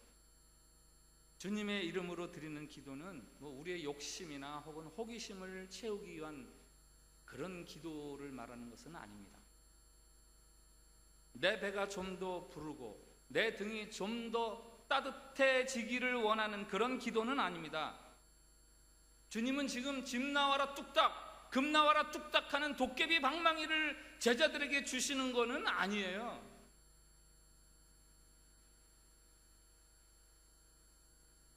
주님의 이름으로 드리는 기도는 우리의 욕심이나 혹은 호기심을 채우기 위한 그런 기도를 말하는 것은 아닙니다. 내 배가 좀 더 부르고 내 등이 좀 더 따뜻해지기를 원하는 그런 기도는 아닙니다. 주님은 지금 집 나와라 뚝딱, 금 나와라 뚝딱 하는 도깨비 방망이를 제자들에게 주시는 것은 아니에요.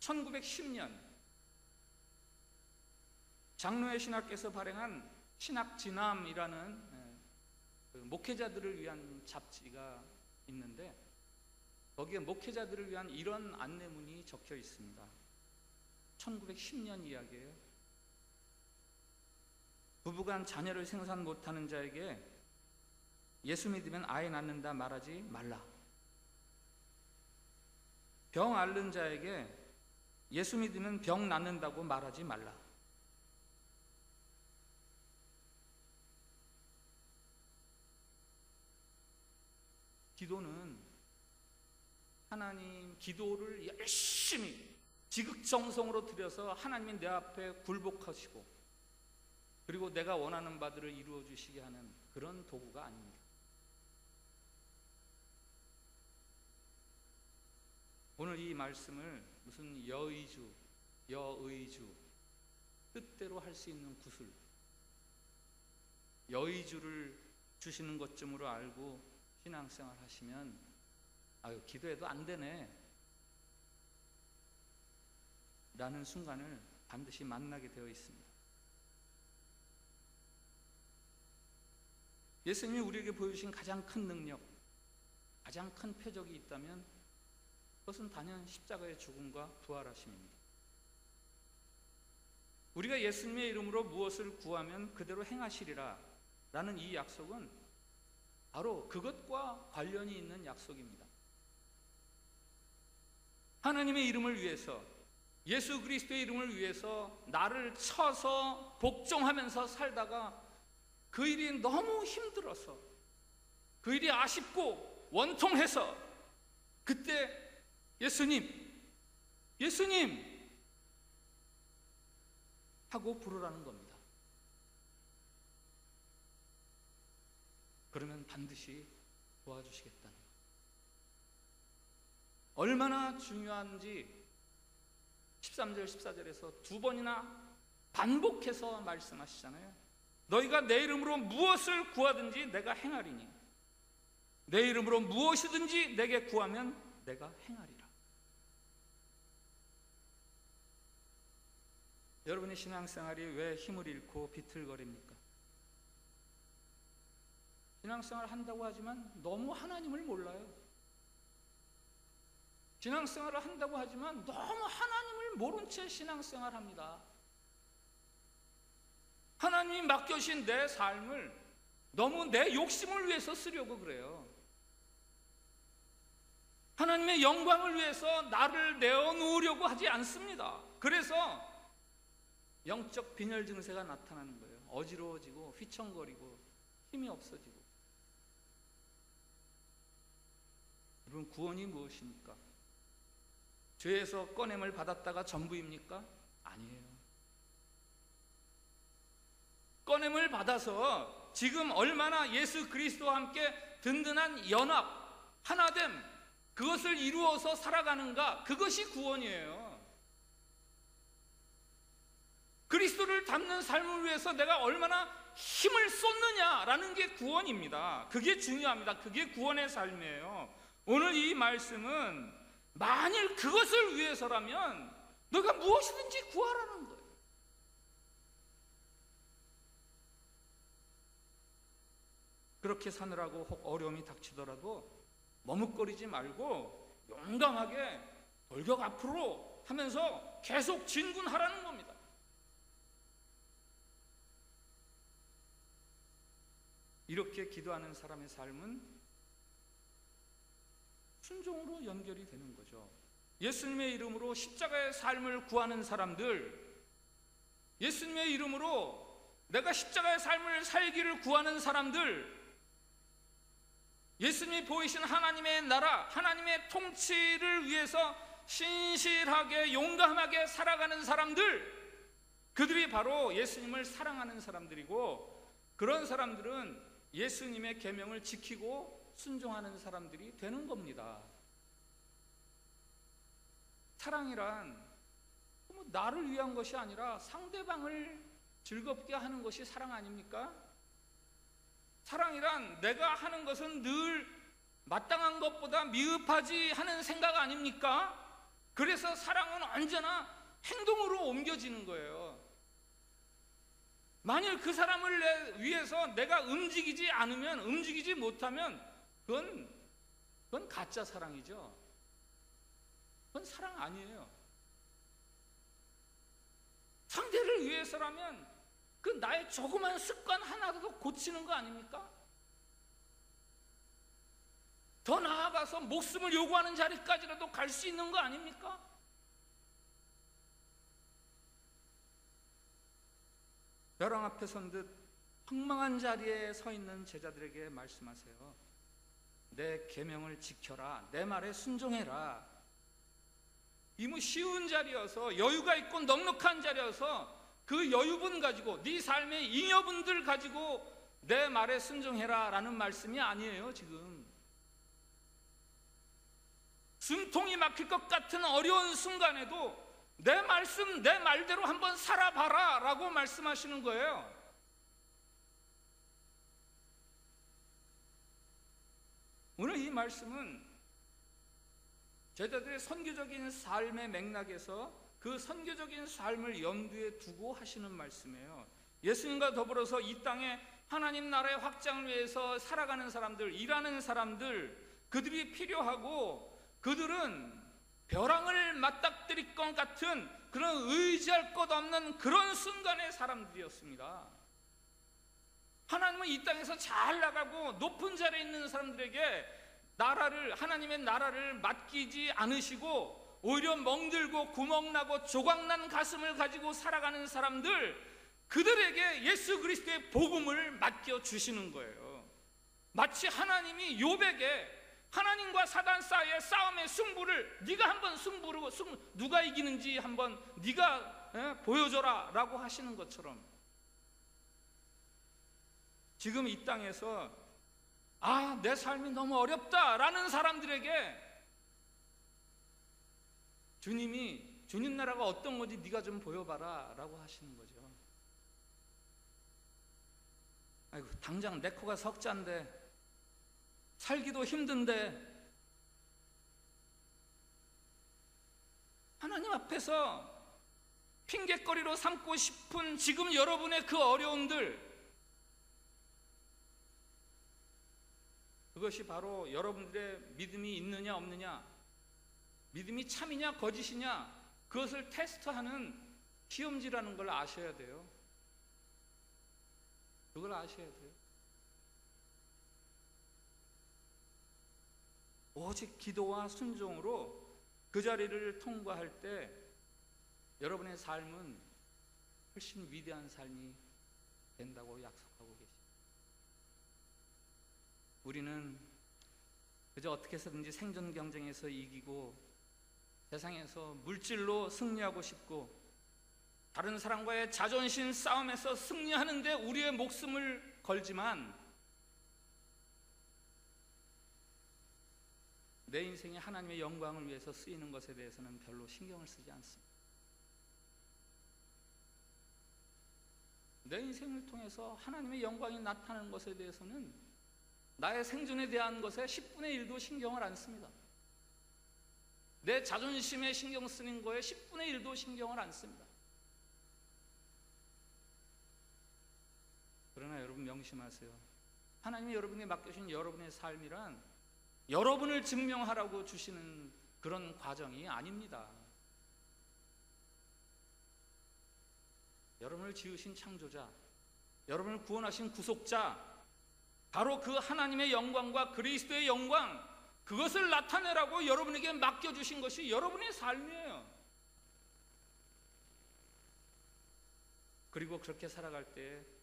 (1910년) 장로회 신학께서 발행한 신학진암이라는 목회자들을 위한 잡지가 있는데 거기에 목회자들을 위한 이런 안내문이 적혀 있습니다. 1910년 이야기예요. 부부간 자녀를 생산 못하는 자에게 예수 믿으면 아이 낳는다 말하지 말라. 병 앓는 자에게 예수 믿으면 병 낫는다고 말하지 말라. 기도는 하나님 기도를 열심히 지극정성으로 드려서 하나님이 내 앞에 굴복하시고 그리고 내가 원하는 바들을 이루어 주시게 하는 그런 도구가 아닙니다. 오늘 이 말씀을 무슨 여의주, 여의주, 뜻대로 할 수 있는 구슬, 여의주를 주시는 것쯤으로 알고 신앙생활 하시면 아유, 기도해도 안 되네 라는 순간을 반드시 만나게 되어 있습니다. 예수님이 우리에게 보여주신 가장 큰 능력, 가장 큰 표적이 있다면 그것은 단연 십자가의 죽음과 부활하심입니다. 우리가 예수님의 이름으로 무엇을 구하면 그대로 행하시리라 라는 이 약속은 바로 그것과 관련이 있는 약속입니다. 하나님의 이름을 위해서, 예수 그리스도의 이름을 위해서 나를 쳐서 복종하면서 살다가 그 일이 너무 힘들어서, 그 일이 아쉽고 원통해서 그때 예수님, 예수님 하고 부르라는 겁니다. 그러면 반드시 도와주시겠다는 것. 얼마나 중요한지 13절 14절에서 두 번이나 반복해서 말씀하시잖아요. 너희가 내 이름으로 무엇을 구하든지 내가 행하리니 내 이름으로 무엇이든지 내게 구하면 내가 행하리라. 여러분의 신앙생활이 왜 힘을 잃고 비틀거립니까? 신앙생활을 한다고 하지만 너무 하나님을 몰라요. 신앙생활을 한다고 하지만 너무 하나님을 모른 채 신앙생활합니다. 하나님이 맡겨주신 내 삶을 너무 내 욕심을 위해서 쓰려고 그래요. 하나님의 영광을 위해서 나를 내어놓으려고 하지 않습니다. 그래서 영적 빈혈 증세가 나타나는 거예요. 어지러워지고 휘청거리고 힘이 없어지고. 여러분, 구원이 무엇입니까? 죄에서 꺼냄을 받았다가 전부입니까? 아니에요. 꺼냄을 받아서 지금 얼마나 예수 그리스도와 함께 든든한 연합, 하나됨, 그것을 이루어서 살아가는가, 그것이 구원이에요. 그리스도를 닮는 삶을 위해서 내가 얼마나 힘을 쏟느냐라는 게 구원입니다. 그게 중요합니다. 그게 구원의 삶이에요. 오늘 이 말씀은 만일 그것을 위해서라면 너가 무엇이든지 구하라는 거예요. 그렇게 사느라고 혹 어려움이 닥치더라도 머뭇거리지 말고 용감하게 돌격 앞으로 하면서 계속 진군하라는 겁니다. 이렇게 기도하는 사람의 삶은 순종으로 연결이 되는 거죠. 예수님의 이름으로 십자가의 삶을 구하는 사람들, 예수님의 이름으로 내가 십자가의 삶을 살기를 구하는 사람들, 예수님이 보이신 하나님의 나라, 하나님의 통치를 위해서 신실하게 용감하게 살아가는 사람들, 그들이 바로 예수님을 사랑하는 사람들이고, 그런 사람들은 예수님의 계명을 지키고 순종하는 사람들이 되는 겁니다. 사랑이란 나를 위한 것이 아니라 상대방을 즐겁게 하는 것이 사랑 아닙니까? 사랑이란 내가 하는 것은 늘 마땅한 것보다 미흡하지 하는 생각 아닙니까? 그래서 사랑은 언제나 행동으로 옮겨지는 거예요. 만일 그 사람을 위해서 내가 움직이지 않으면, 움직이지 못하면 그건 가짜 사랑이죠. 그건 사랑 아니에요. 상대를 위해서라면 그 나의 조그만 습관 하나라도 고치는 거 아닙니까? 더 나아가서 목숨을 요구하는 자리까지라도 갈 수 있는 거 아닙니까? 벼랑 앞에 선 듯 황망한 자리에 서 있는 제자들에게 말씀하세요. 내 계명을 지켜라. 내 말에 순종해라. 이 쉬운 자리여서, 여유가 있고 넉넉한 자리여서 그 여유분 가지고, 네 삶의 잉여분들 가지고 내 말에 순종해라 라는 말씀이 아니에요. 지금 숨통이 막힐 것 같은 어려운 순간에도 내 말씀, 내 말대로 한번 살아봐라 라고 말씀하시는 거예요. 오늘 이 말씀은 제자들의 선교적인 삶의 맥락에서 그 선교적인 삶을 염두에 두고 하시는 말씀이에요. 예수님과 더불어서 이 땅에 하나님 나라의 확장을 위해서 살아가는 사람들, 일하는 사람들, 그들이 필요하고, 그들은 벼랑을 맞닥뜨릴 것 같은 그런 의지할 것 없는 그런 순간의 사람들이었습니다. 하나님은 이 땅에서 잘 나가고 높은 자리에 있는 사람들에게 하나님의 나라를 맡기지 않으시고, 오히려 멍들고 구멍나고 조각난 가슴을 가지고 살아가는 사람들, 그들에게 예수 그리스도의 복음을 맡겨주시는 거예요. 마치 하나님이 욥에게 하나님과 사단 사이의 싸움의 승부를 네가 한번 누가 이기는지 한번 네가 보여줘라 라고 하시는 것처럼, 지금 이 땅에서 내 삶이 너무 어렵다 라는 사람들에게 주님 나라가 어떤 건지 네가 좀 보여봐라 라고 하시는 거죠. 아이고, 당장 내 코가 석자인데, 살기도 힘든데, 하나님 앞에서 핑곗거리로 삼고 싶은 지금 여러분의 그 어려움들, 그것이 바로 여러분들의 믿음이 있느냐 없느냐, 믿음이 참이냐 거짓이냐, 그것을 테스트하는 시험지라는 걸 아셔야 돼요. 그걸 아셔야 돼요. 오직 기도와 순종으로 그 자리를 통과할 때 여러분의 삶은 훨씬 위대한 삶이 된다고 약속하고 계십니다. 우리는 그저 어떻게 해서든지 생존 경쟁에서 이기고 세상에서 물질로 승리하고 싶고 다른 사람과의 자존심 싸움에서 승리하는데 우리의 목숨을 걸지만, 내 인생이 하나님의 영광을 위해서 쓰이는 것에 대해서는 별로 신경을 쓰지 않습니다. 내 인생을 통해서 하나님의 영광이 나타나는 것에 대해서는 나의 생존에 대한 것에 10분의 1도 신경을 안 씁니다. 내 자존심에 신경 쓰는 거에 10분의 1도 신경을 안 씁니다. 그러나 여러분 명심하세요. 하나님이 여러분에게 맡겨주신 여러분의 삶이란 여러분을 증명하라고 주시는 그런 과정이 아닙니다. 여러분을 지으신 창조자, 여러분을 구원하신 구속자, 바로 그 하나님의 영광과 그리스도의 영광, 그것을 나타내라고 여러분에게 맡겨주신 것이 여러분의 삶이에요. 그리고 그렇게 살아갈 때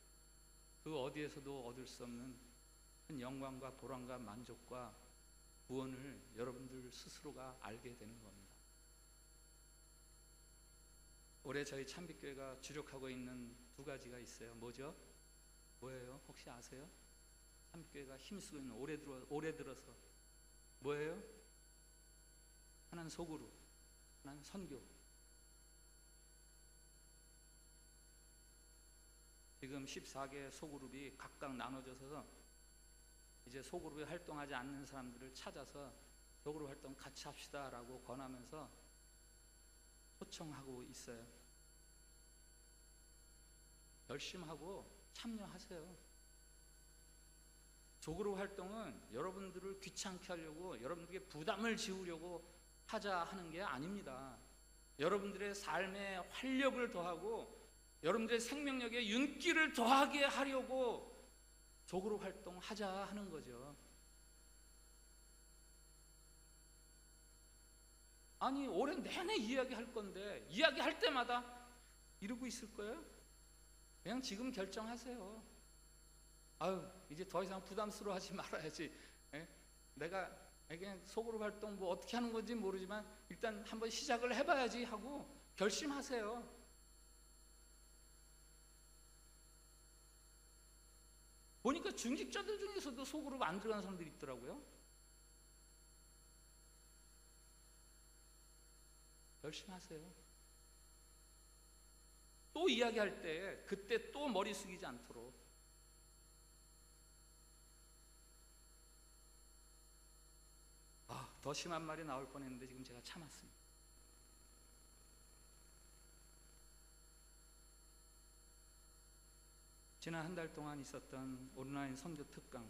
그 어디에서도 얻을 수 없는 큰 영광과 보람과 만족과 구원을 여러분들 스스로가 알게 되는 겁니다. 올해 저희 참빛교회가 주력하고 있는 두 가지가 있어요. 뭐죠? 뭐예요? 혹시 아세요? 참빛교회가 힘쓰고 있는 올해 들어서 뭐예요? 하나는 소그룹, 하나는 선교. 지금 14개 소그룹이 각각 나눠져서 이제 소그룹에 활동하지 않는 사람들을 찾아서 소그룹 활동 같이 합시다라고 권하면서 초청하고 있어요. 열심히 하고 참여하세요. 소그룹 활동은 여러분들을 귀찮게 하려고, 여러분들에게 부담을 지우려고 하자 하는 게 아닙니다. 여러분들의 삶에 활력을 더하고 여러분들의 생명력에 윤기를 더하게 하려고 소그룹 활동하자 하는 거죠. 아니 올해 내내 이야기할 건데 이야기할 때마다 이러고 있을 거예요? 그냥 지금 결정하세요. 아유 이제 더 이상 부담스러워하지 말아야지. 내가 그냥 소그룹 활동 뭐 어떻게 하는 건지 모르지만 일단 한번 시작을 해봐야지 하고 결심하세요. 보니까 중직자들 중에서도 소그룹 안 들어가는 사람들이 있더라고요. 열심히 하세요. 또 이야기할 때 그때 또 머리 숙이지 않도록. 더 심한 말이 나올 뻔했는데 지금 제가 참았습니다. 지난 한 달 동안 있었던 온라인 선교 특강,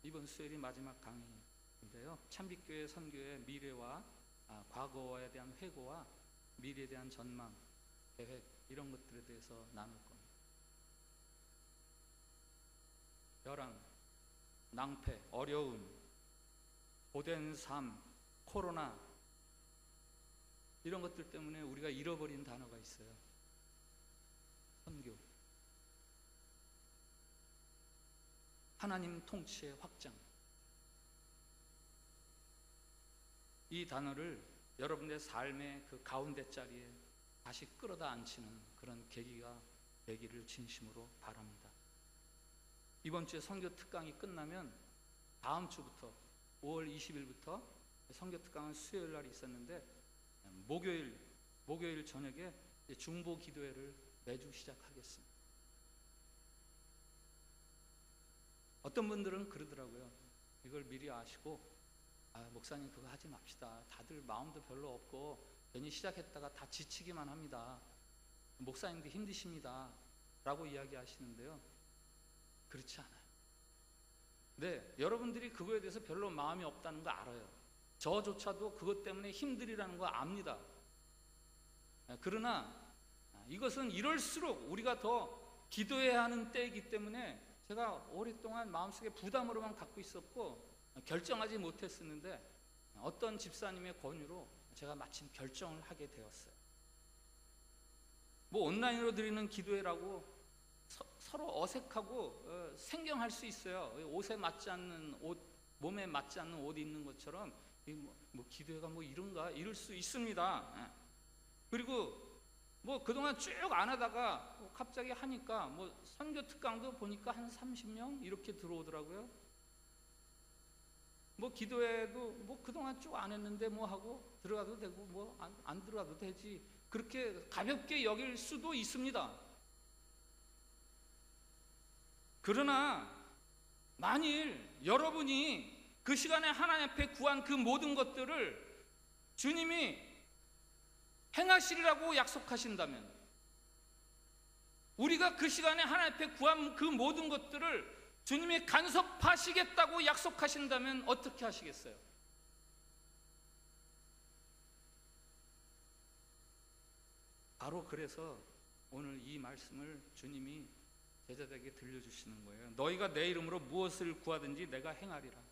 이번 수요일이 마지막 강의인데요. 참빛교회 선교의 미래와 과거에 대한 회고와 미래에 대한 전망, 계획 이런 것들에 대해서 나눌 겁니다. 벼랑, 낭패, 어려움, 고된 삶, 코로나 이런 것들 때문에 우리가 잃어버린 단어가 있어요. 선교. 하나님 통치의 확장. 이 단어를 여러분의 삶의 그 가운데 자리에 다시 끌어다 앉히는 그런 계기가 되기를 진심으로 바랍니다. 이번 주에 선교 특강이 끝나면 다음 주부터 5월 20일부터 선교 특강은 수요일 날 있었는데 목요일 저녁에 중보 기도회를 매주 시작하겠습니다. 어떤 분들은 그러더라고요. 이걸 미리 아시고 목사님 그거 하지 맙시다. 다들 마음도 별로 없고 괜히 시작했다가 다 지치기만 합니다. 목사님도 힘드십니다. 라고 이야기하시는데요. 그렇지 않아요. 네, 여러분들이 그거에 대해서 별로 마음이 없다는 거 알아요. 저조차도 그것 때문에 힘들이라는 거 압니다. 그러나 이것은 이럴수록 우리가 더 기도해야 하는 때이기 때문에 제가 오랫동안 마음속에 부담으로만 갖고 있었고 결정하지 못했었는데 어떤 집사님의 권유로 제가 마침 결정을 하게 되었어요. 뭐 온라인으로 드리는 기도회라고 서로 어색하고 생경할 수 있어요. 옷에 맞지 않는 옷, 몸에 맞지 않는 옷 입는 것처럼 뭐 기도회가 뭐 이런가 이럴 수 있습니다. 그리고 뭐 그동안 쭉 안 하다가 갑자기 하니까 뭐 선교 특강도 보니까 한 30명 이렇게 들어오더라고요. 뭐 기도회도 뭐 그동안 쭉 안 했는데 뭐 하고 들어가도 되고 뭐 안 들어가도 되지 그렇게 가볍게 여길 수도 있습니다. 그러나 만일 여러분이 그 시간에 하나님 앞에 구한 그 모든 것들을 주님이 행하시리라고 약속하신다면, 우리가 그 시간에 하나님 앞에 구한 그 모든 것들을 주님이 간섭하시겠다고 약속하신다면 어떻게 하시겠어요? 바로 그래서 오늘 이 말씀을 주님이 제자들에게 들려주시는 거예요. 너희가 내 이름으로 무엇을 구하든지 내가 행하리라.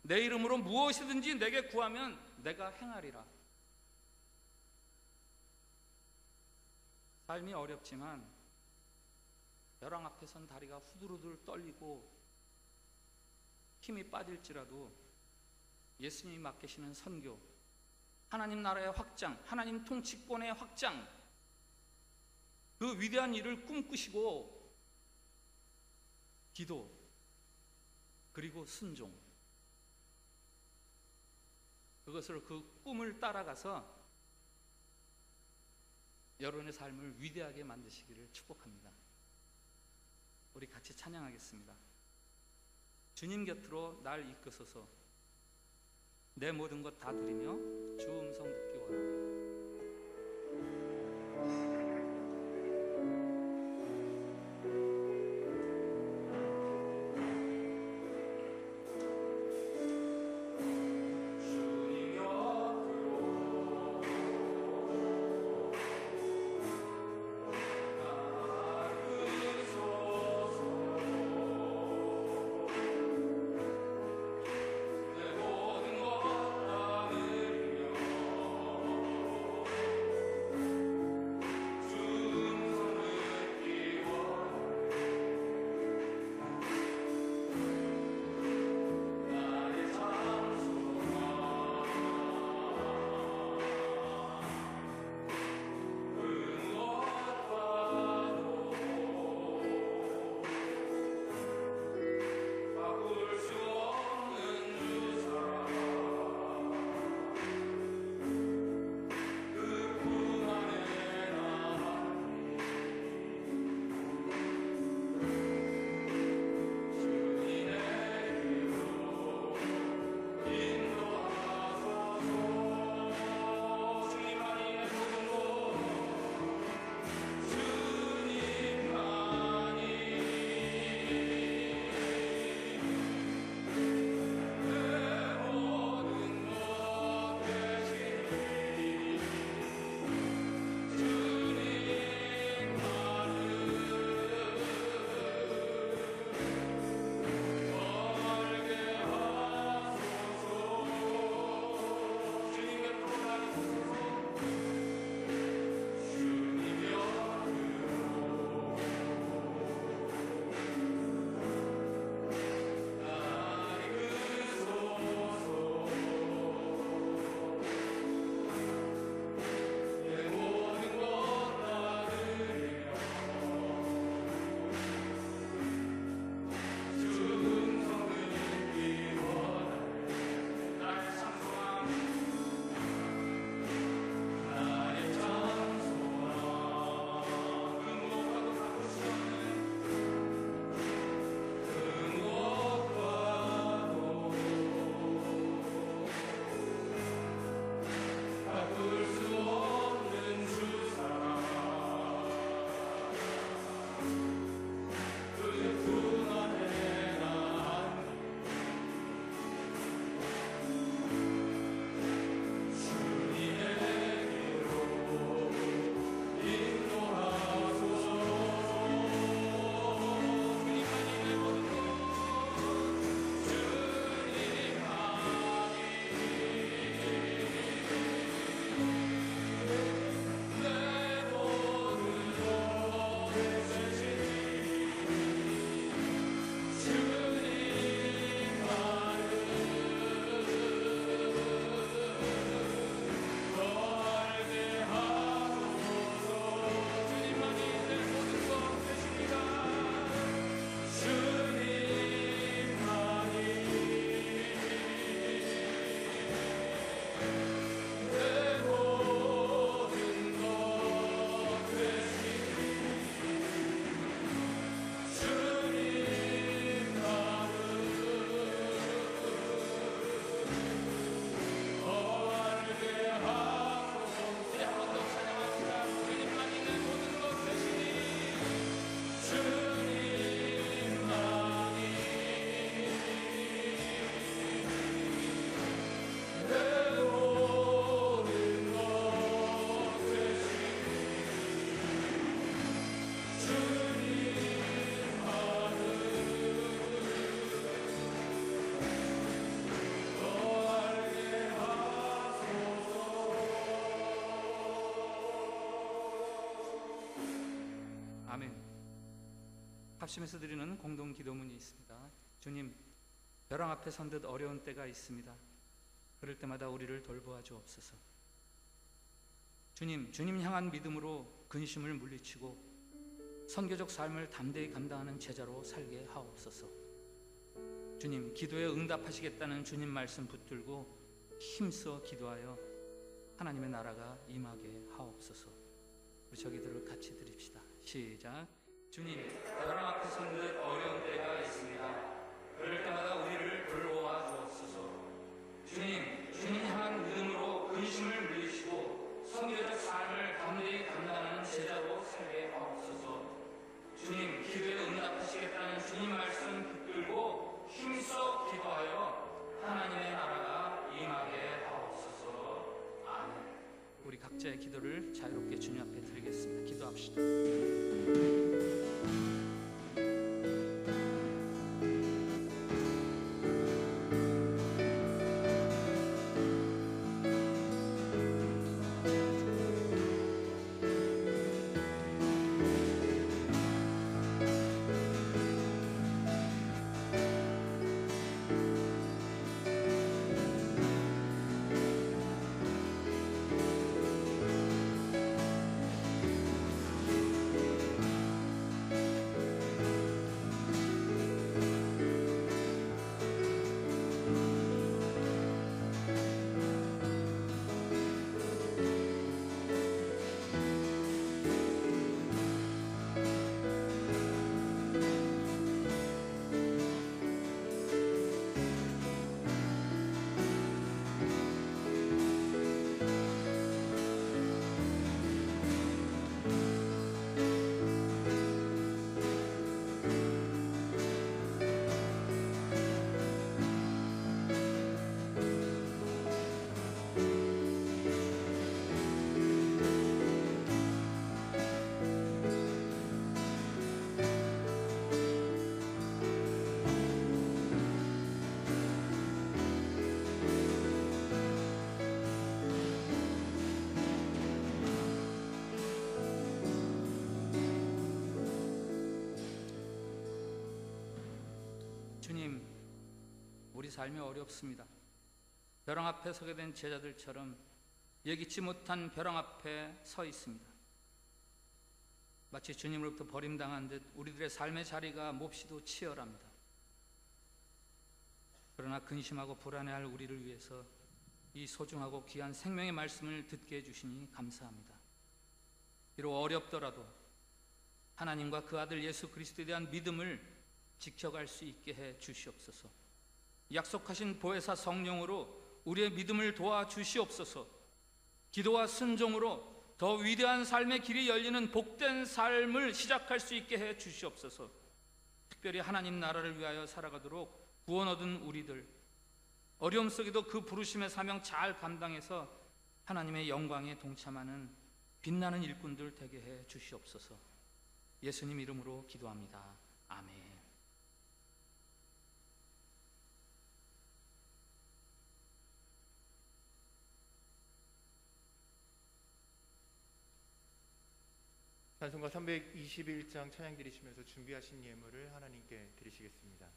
내 이름으로 무엇이든지 내게 구하면 내가 행하리라. 삶이 어렵지만 벼랑 앞에선 다리가 후들후들 떨리고 힘이 빠질지라도 예수님이 맡기시는 선교, 하나님 나라의 확장, 하나님 통치권의 확장, 그 위대한 일을 꿈꾸시고 기도, 그리고 순종, 그것을 그 꿈을 따라가서 여러분의 삶을 위대하게 만드시기를 축복합니다. 우리 같이 찬양하겠습니다. 주님 곁으로 날 이끄소서. 내 모든 것 다 드리며 주 음성 듣기 원합니다. 내 모든 것 다 드리며 합심해서 드리는 공동 기도문이 있습니다. 주님, 벼랑 앞에 선 듯 어려운 때가 있습니다. 그럴 때마다 우리를 돌보아 주옵소서. 주님 향한 믿음으로 근심을 물리치고 선교적 삶을 담대히 감당하는 제자로 살게 하옵소서. 주님, 기도에 응답하시겠다는 주님 말씀 붙들고 힘써 기도하여 하나님의 나라가 임하게 하옵소서. 우리 저 기도를 같이 드립시다. 시작. 주님, 벼랑 앞에 선 듯 어려운 때가 있습니다. 그럴 때마다 우리를 돌보아 주옵소서. 주님 향한 믿음으로 근심을 물리치고 선교적 삶을 담대히 감당하는 제자로 살게 하옵소서. 주님, 기도에 응답하시겠다는 주님 말씀 붙들고 힘써 기도하여 하나님의 나라가 임하게 하옵소서. 아멘. 우리 각자의 기도를 자유롭게 주님 앞에 드리겠습니다. 기도합시다. 주님, 우리 삶이 어렵습니다. 벼랑 앞에 서게 된 제자들처럼 예기치 못한 벼랑 앞에 서 있습니다. 마치 주님으로부터 버림당한 듯 우리들의 삶의 자리가 몹시도 치열합니다. 그러나 근심하고 불안해할 우리를 위해서 이 소중하고 귀한 생명의 말씀을 듣게 해주시니 감사합니다. 비록 어렵더라도 하나님과 그 아들 예수 그리스도에 대한 믿음을 지켜갈 수 있게 해 주시옵소서. 약속하신 보혜사 성령으로 우리의 믿음을 도와 주시옵소서. 기도와 순종으로 더 위대한 삶의 길이 열리는 복된 삶을 시작할 수 있게 해 주시옵소서. 특별히 하나님 나라를 위하여 살아가도록 구원 얻은 우리들, 어려움 속에도 그 부르심의 사명 잘 감당해서 하나님의 영광에 동참하는 빛나는 일꾼들 되게 해 주시옵소서. 예수님 이름으로 기도합니다. 아멘. 찬송가 321장 찬양 드리시면서 준비하신 예물을 하나님께 드리시겠습니다.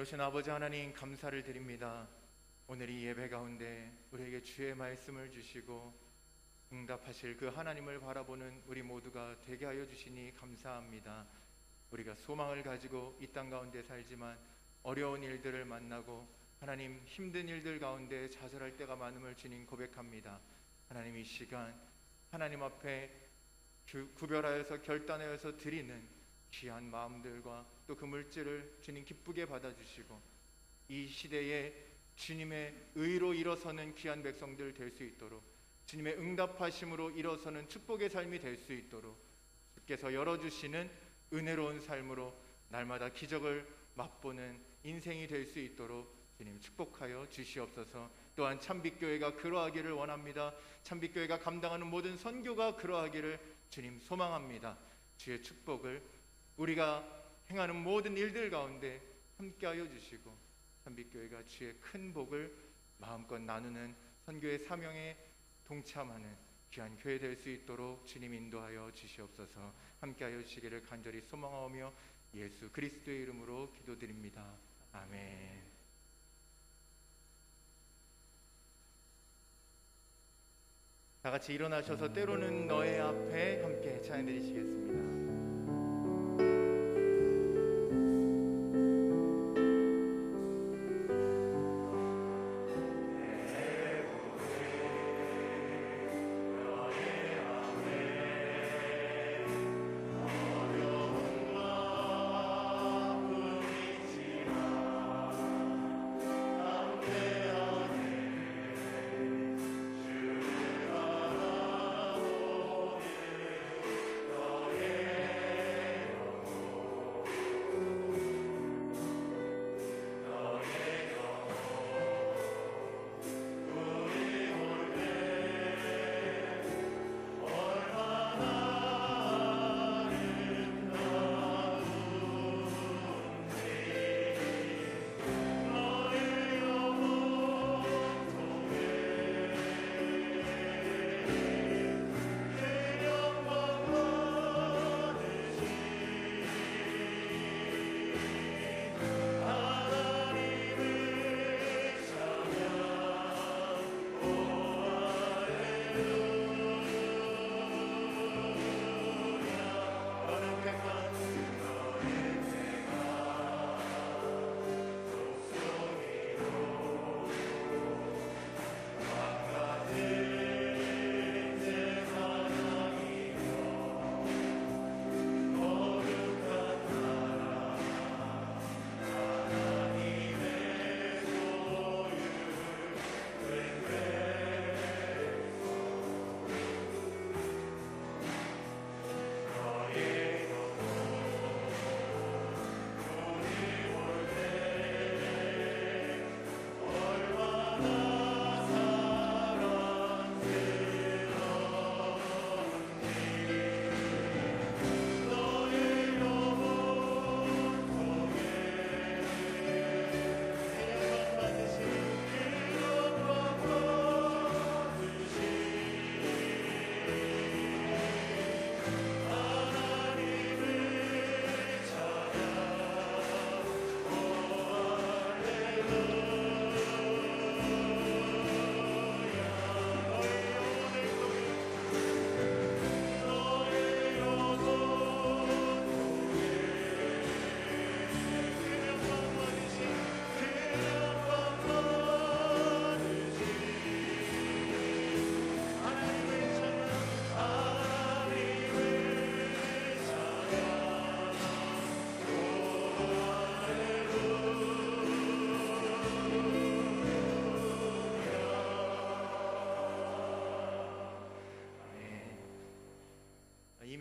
은혜로우신 아버지 하나님, 감사를 드립니다. 오늘 이 예배 가운데 우리에게 주의 말씀을 주시고 응답하실 그 하나님을 바라보는 우리 모두가 되게 하여 주시니 감사합니다. 우리가 소망을 가지고 이 땅 가운데 살지만 어려운 일들을 만나고 하나님, 힘든 일들 가운데 좌절할 때가 많음을 주님 고백합니다. 하나님, 이 시간 하나님 앞에 구별하여서 결단하여서 드리는 귀한 마음들과 또 그 물질을 주님 기쁘게 받아주시고 이 시대에 주님의 의로 일어서는 귀한 백성들 될 수 있도록, 주님의 응답하심으로 일어서는 축복의 삶이 될 수 있도록 주께서 열어주시는 은혜로운 삶으로 날마다 기적을 맛보는 인생이 될 수 있도록 주님 축복하여 주시옵소서. 또한 참빛교회가 그러하기를 원합니다. 참빛교회가 감당하는 모든 선교가 그러하기를 주님 소망합니다. 주의 축복을 우리가 행하는 모든 일들 가운데 함께하여 주시고 참빛교회가 주의 큰 복을 마음껏 나누는 선교의 사명에 동참하는 귀한 교회 될 수 있도록 주님 인도하여 주시옵소서. 함께하여 주시기를 간절히 소망하오며 예수 그리스도의 이름으로 기도드립니다. 아멘. 다 같이 일어나셔서 때로는 너의 앞에 함께 찬양 드리시겠습니다.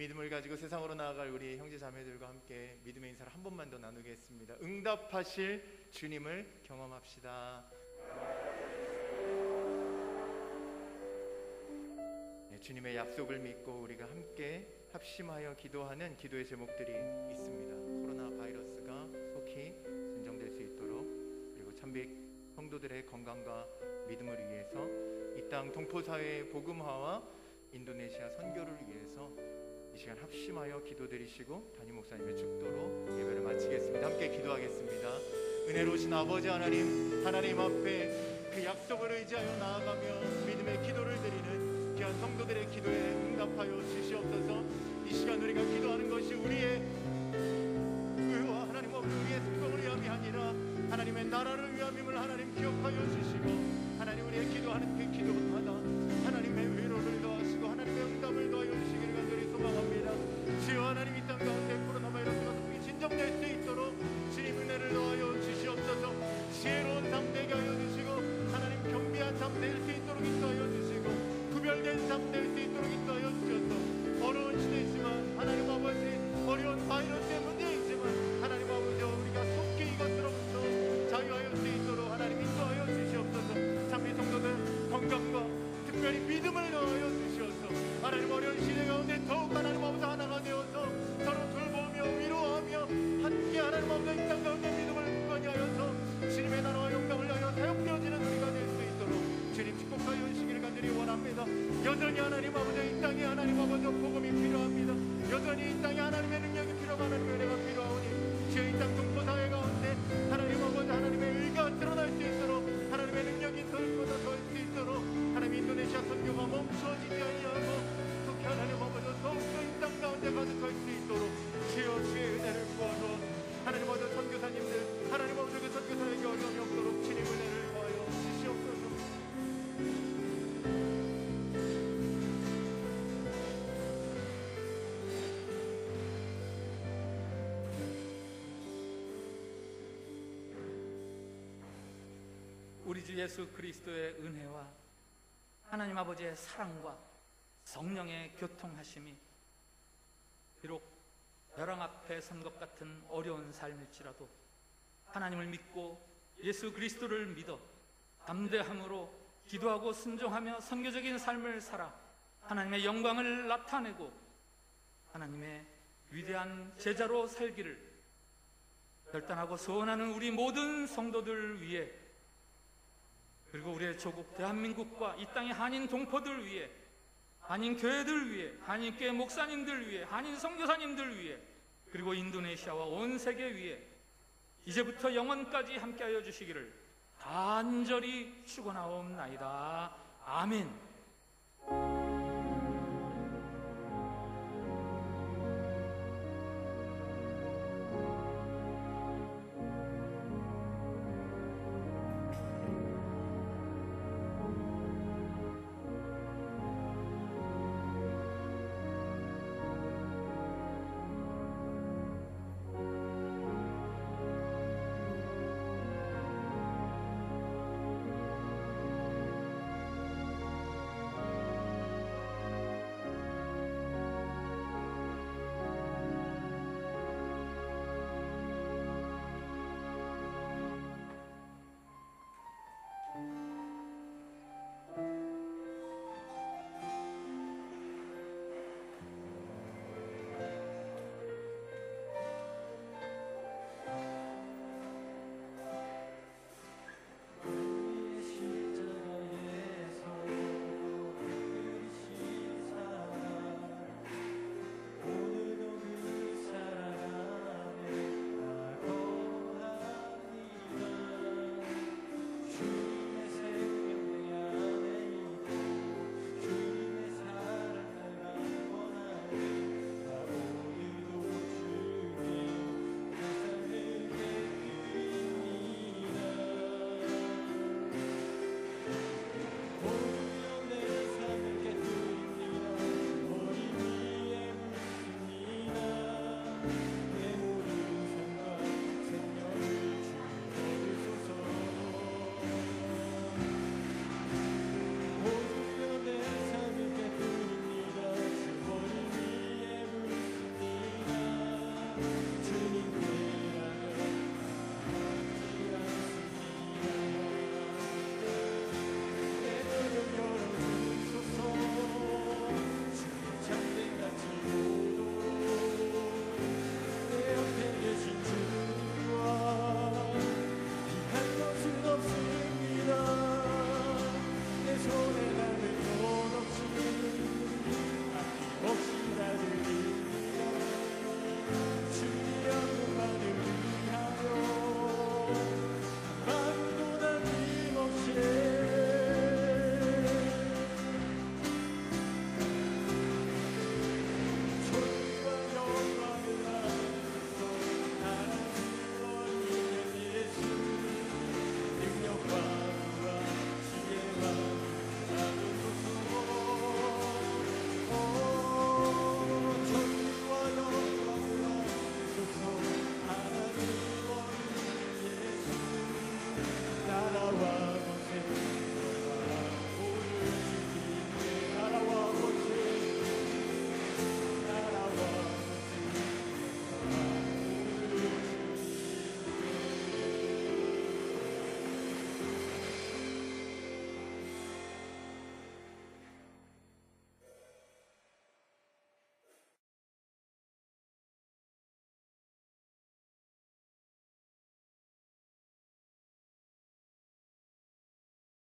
믿음을 가지고 세상으로 나아갈 우리 형제 자매들과 함께 믿음의 인사를 한 번만 더 나누겠습니다. 응답하실 주님을 경험합시다. 네, 주님의 약속을 믿고 우리가 함께 합심하여 기도하는 기도의 제목들이 있습니다. 코로나 바이러스가 속히 진정될 수 있도록, 그리고 참빛 성도들의 건강과 믿음을 위해서, 이 땅 동포사회의 복음화와 인도네시아 선교를 위해서 이 시간 합심하여 기도드리시고 담임 목사님의 축도로 예배를 마치겠습니다. 함께 기도하겠습니다. 은혜로우신 아버지 하나님, 하나님 앞에 그 약속을 의지하여 나아가며 믿음의 기도를 드리는 귀한 성도들의 기도에 응답하여 주시옵소서. 이 시간 우리가 기도하는 것이 우리의 의와 하나님 아버지 우리의 성공을 위함이 아니라 하나님의 나라를 위함임을 하나님 기억하여 주시고, 하나님 우리의 기도하는 그 기도마다 하나님의 위로를 더하시고 하나님의 응답을 더하여 주시기를 간절히 소망합니다. 주여 하나님, 이 땅 가운데 코로나 바이러스가 속히 진정될 수 있도록 주님 은혜를 더하여 주시옵소서. 지혜로운 삶 되게 하여 주시고 하나님 경비한 삶 될 수 있도록 인도하여 주시고 구별된 삶 될 수 있도록 인도하여 주셔서, 어려운 시대이지만 하나님 아버지 어려운 바이러스의 문제이지만 하나님 아버지 우리가 속히 이것으로부터 자유하여 수 있도록 하나님 인도하여 주시옵소서. 참리 성도들 건강과 특별히 믿음을 더하여 주시옵소서. 하나님 어려운 시대 가운데 더욱 하나님 아버지 하나가 되어서 서로 돌보며 위로하며 함께 하나님 아버지 이 땅 가운데 믿음을 굳건히 하여서 주님의 나라와 영광을 위하여 사용되어지는 우리가 될 수 있도록 주님 축복하여 주시기를 간절히 원합니다. 여전히 하나님 아버지 이 땅에 하나님 아버지 복음이 필요합니다. 여전히 이 땅에 하나님의 능력이 필요하고 하나님의 은혜가 필요하오니 주여 이 땅 동포사회 가운데 하나님 아버지 하나님의 의가 드러날 수 있도록 하나님의 능력이 더욱보다 더할 수 있도록 하나님 인도네시아 선교가 멈춰지지 아니하고 속히 하나님 아버지 더욱더 이 땅 가운데 가득할 수 있도록 주여 주의 은혜를 구하러 하나님 아버지 선교사님들 하나님 아버지 그 선교사에게 어려움이 없도록 주님 은혜를 구하여 주시옵소서. 우리 주 예수 그리스도의 은혜와 하나님 아버지의 사랑과 성령의 교통하심이 비록 벼랑 앞에 선 것 같은 어려운 삶일지라도 하나님을 믿고 예수 그리스도를 믿어 담대함으로 기도하고 순종하며 선교적인 삶을 살아 하나님의 영광을 나타내고 하나님의 위대한 제자로 살기를 결단하고 소원하는 우리 모든 성도들 위해, 그리고 우리의 조국 대한민국과 이 땅의 한인 동포들 위해, 한인 교회들 위해, 한인교회 목사님들 위해, 한인 선교사님들 위해, 그리고 인도네시아와 온 세계 위해 이제부터 영원까지 함께하여 주시기를 간절히 축원하옵나이다. 아멘.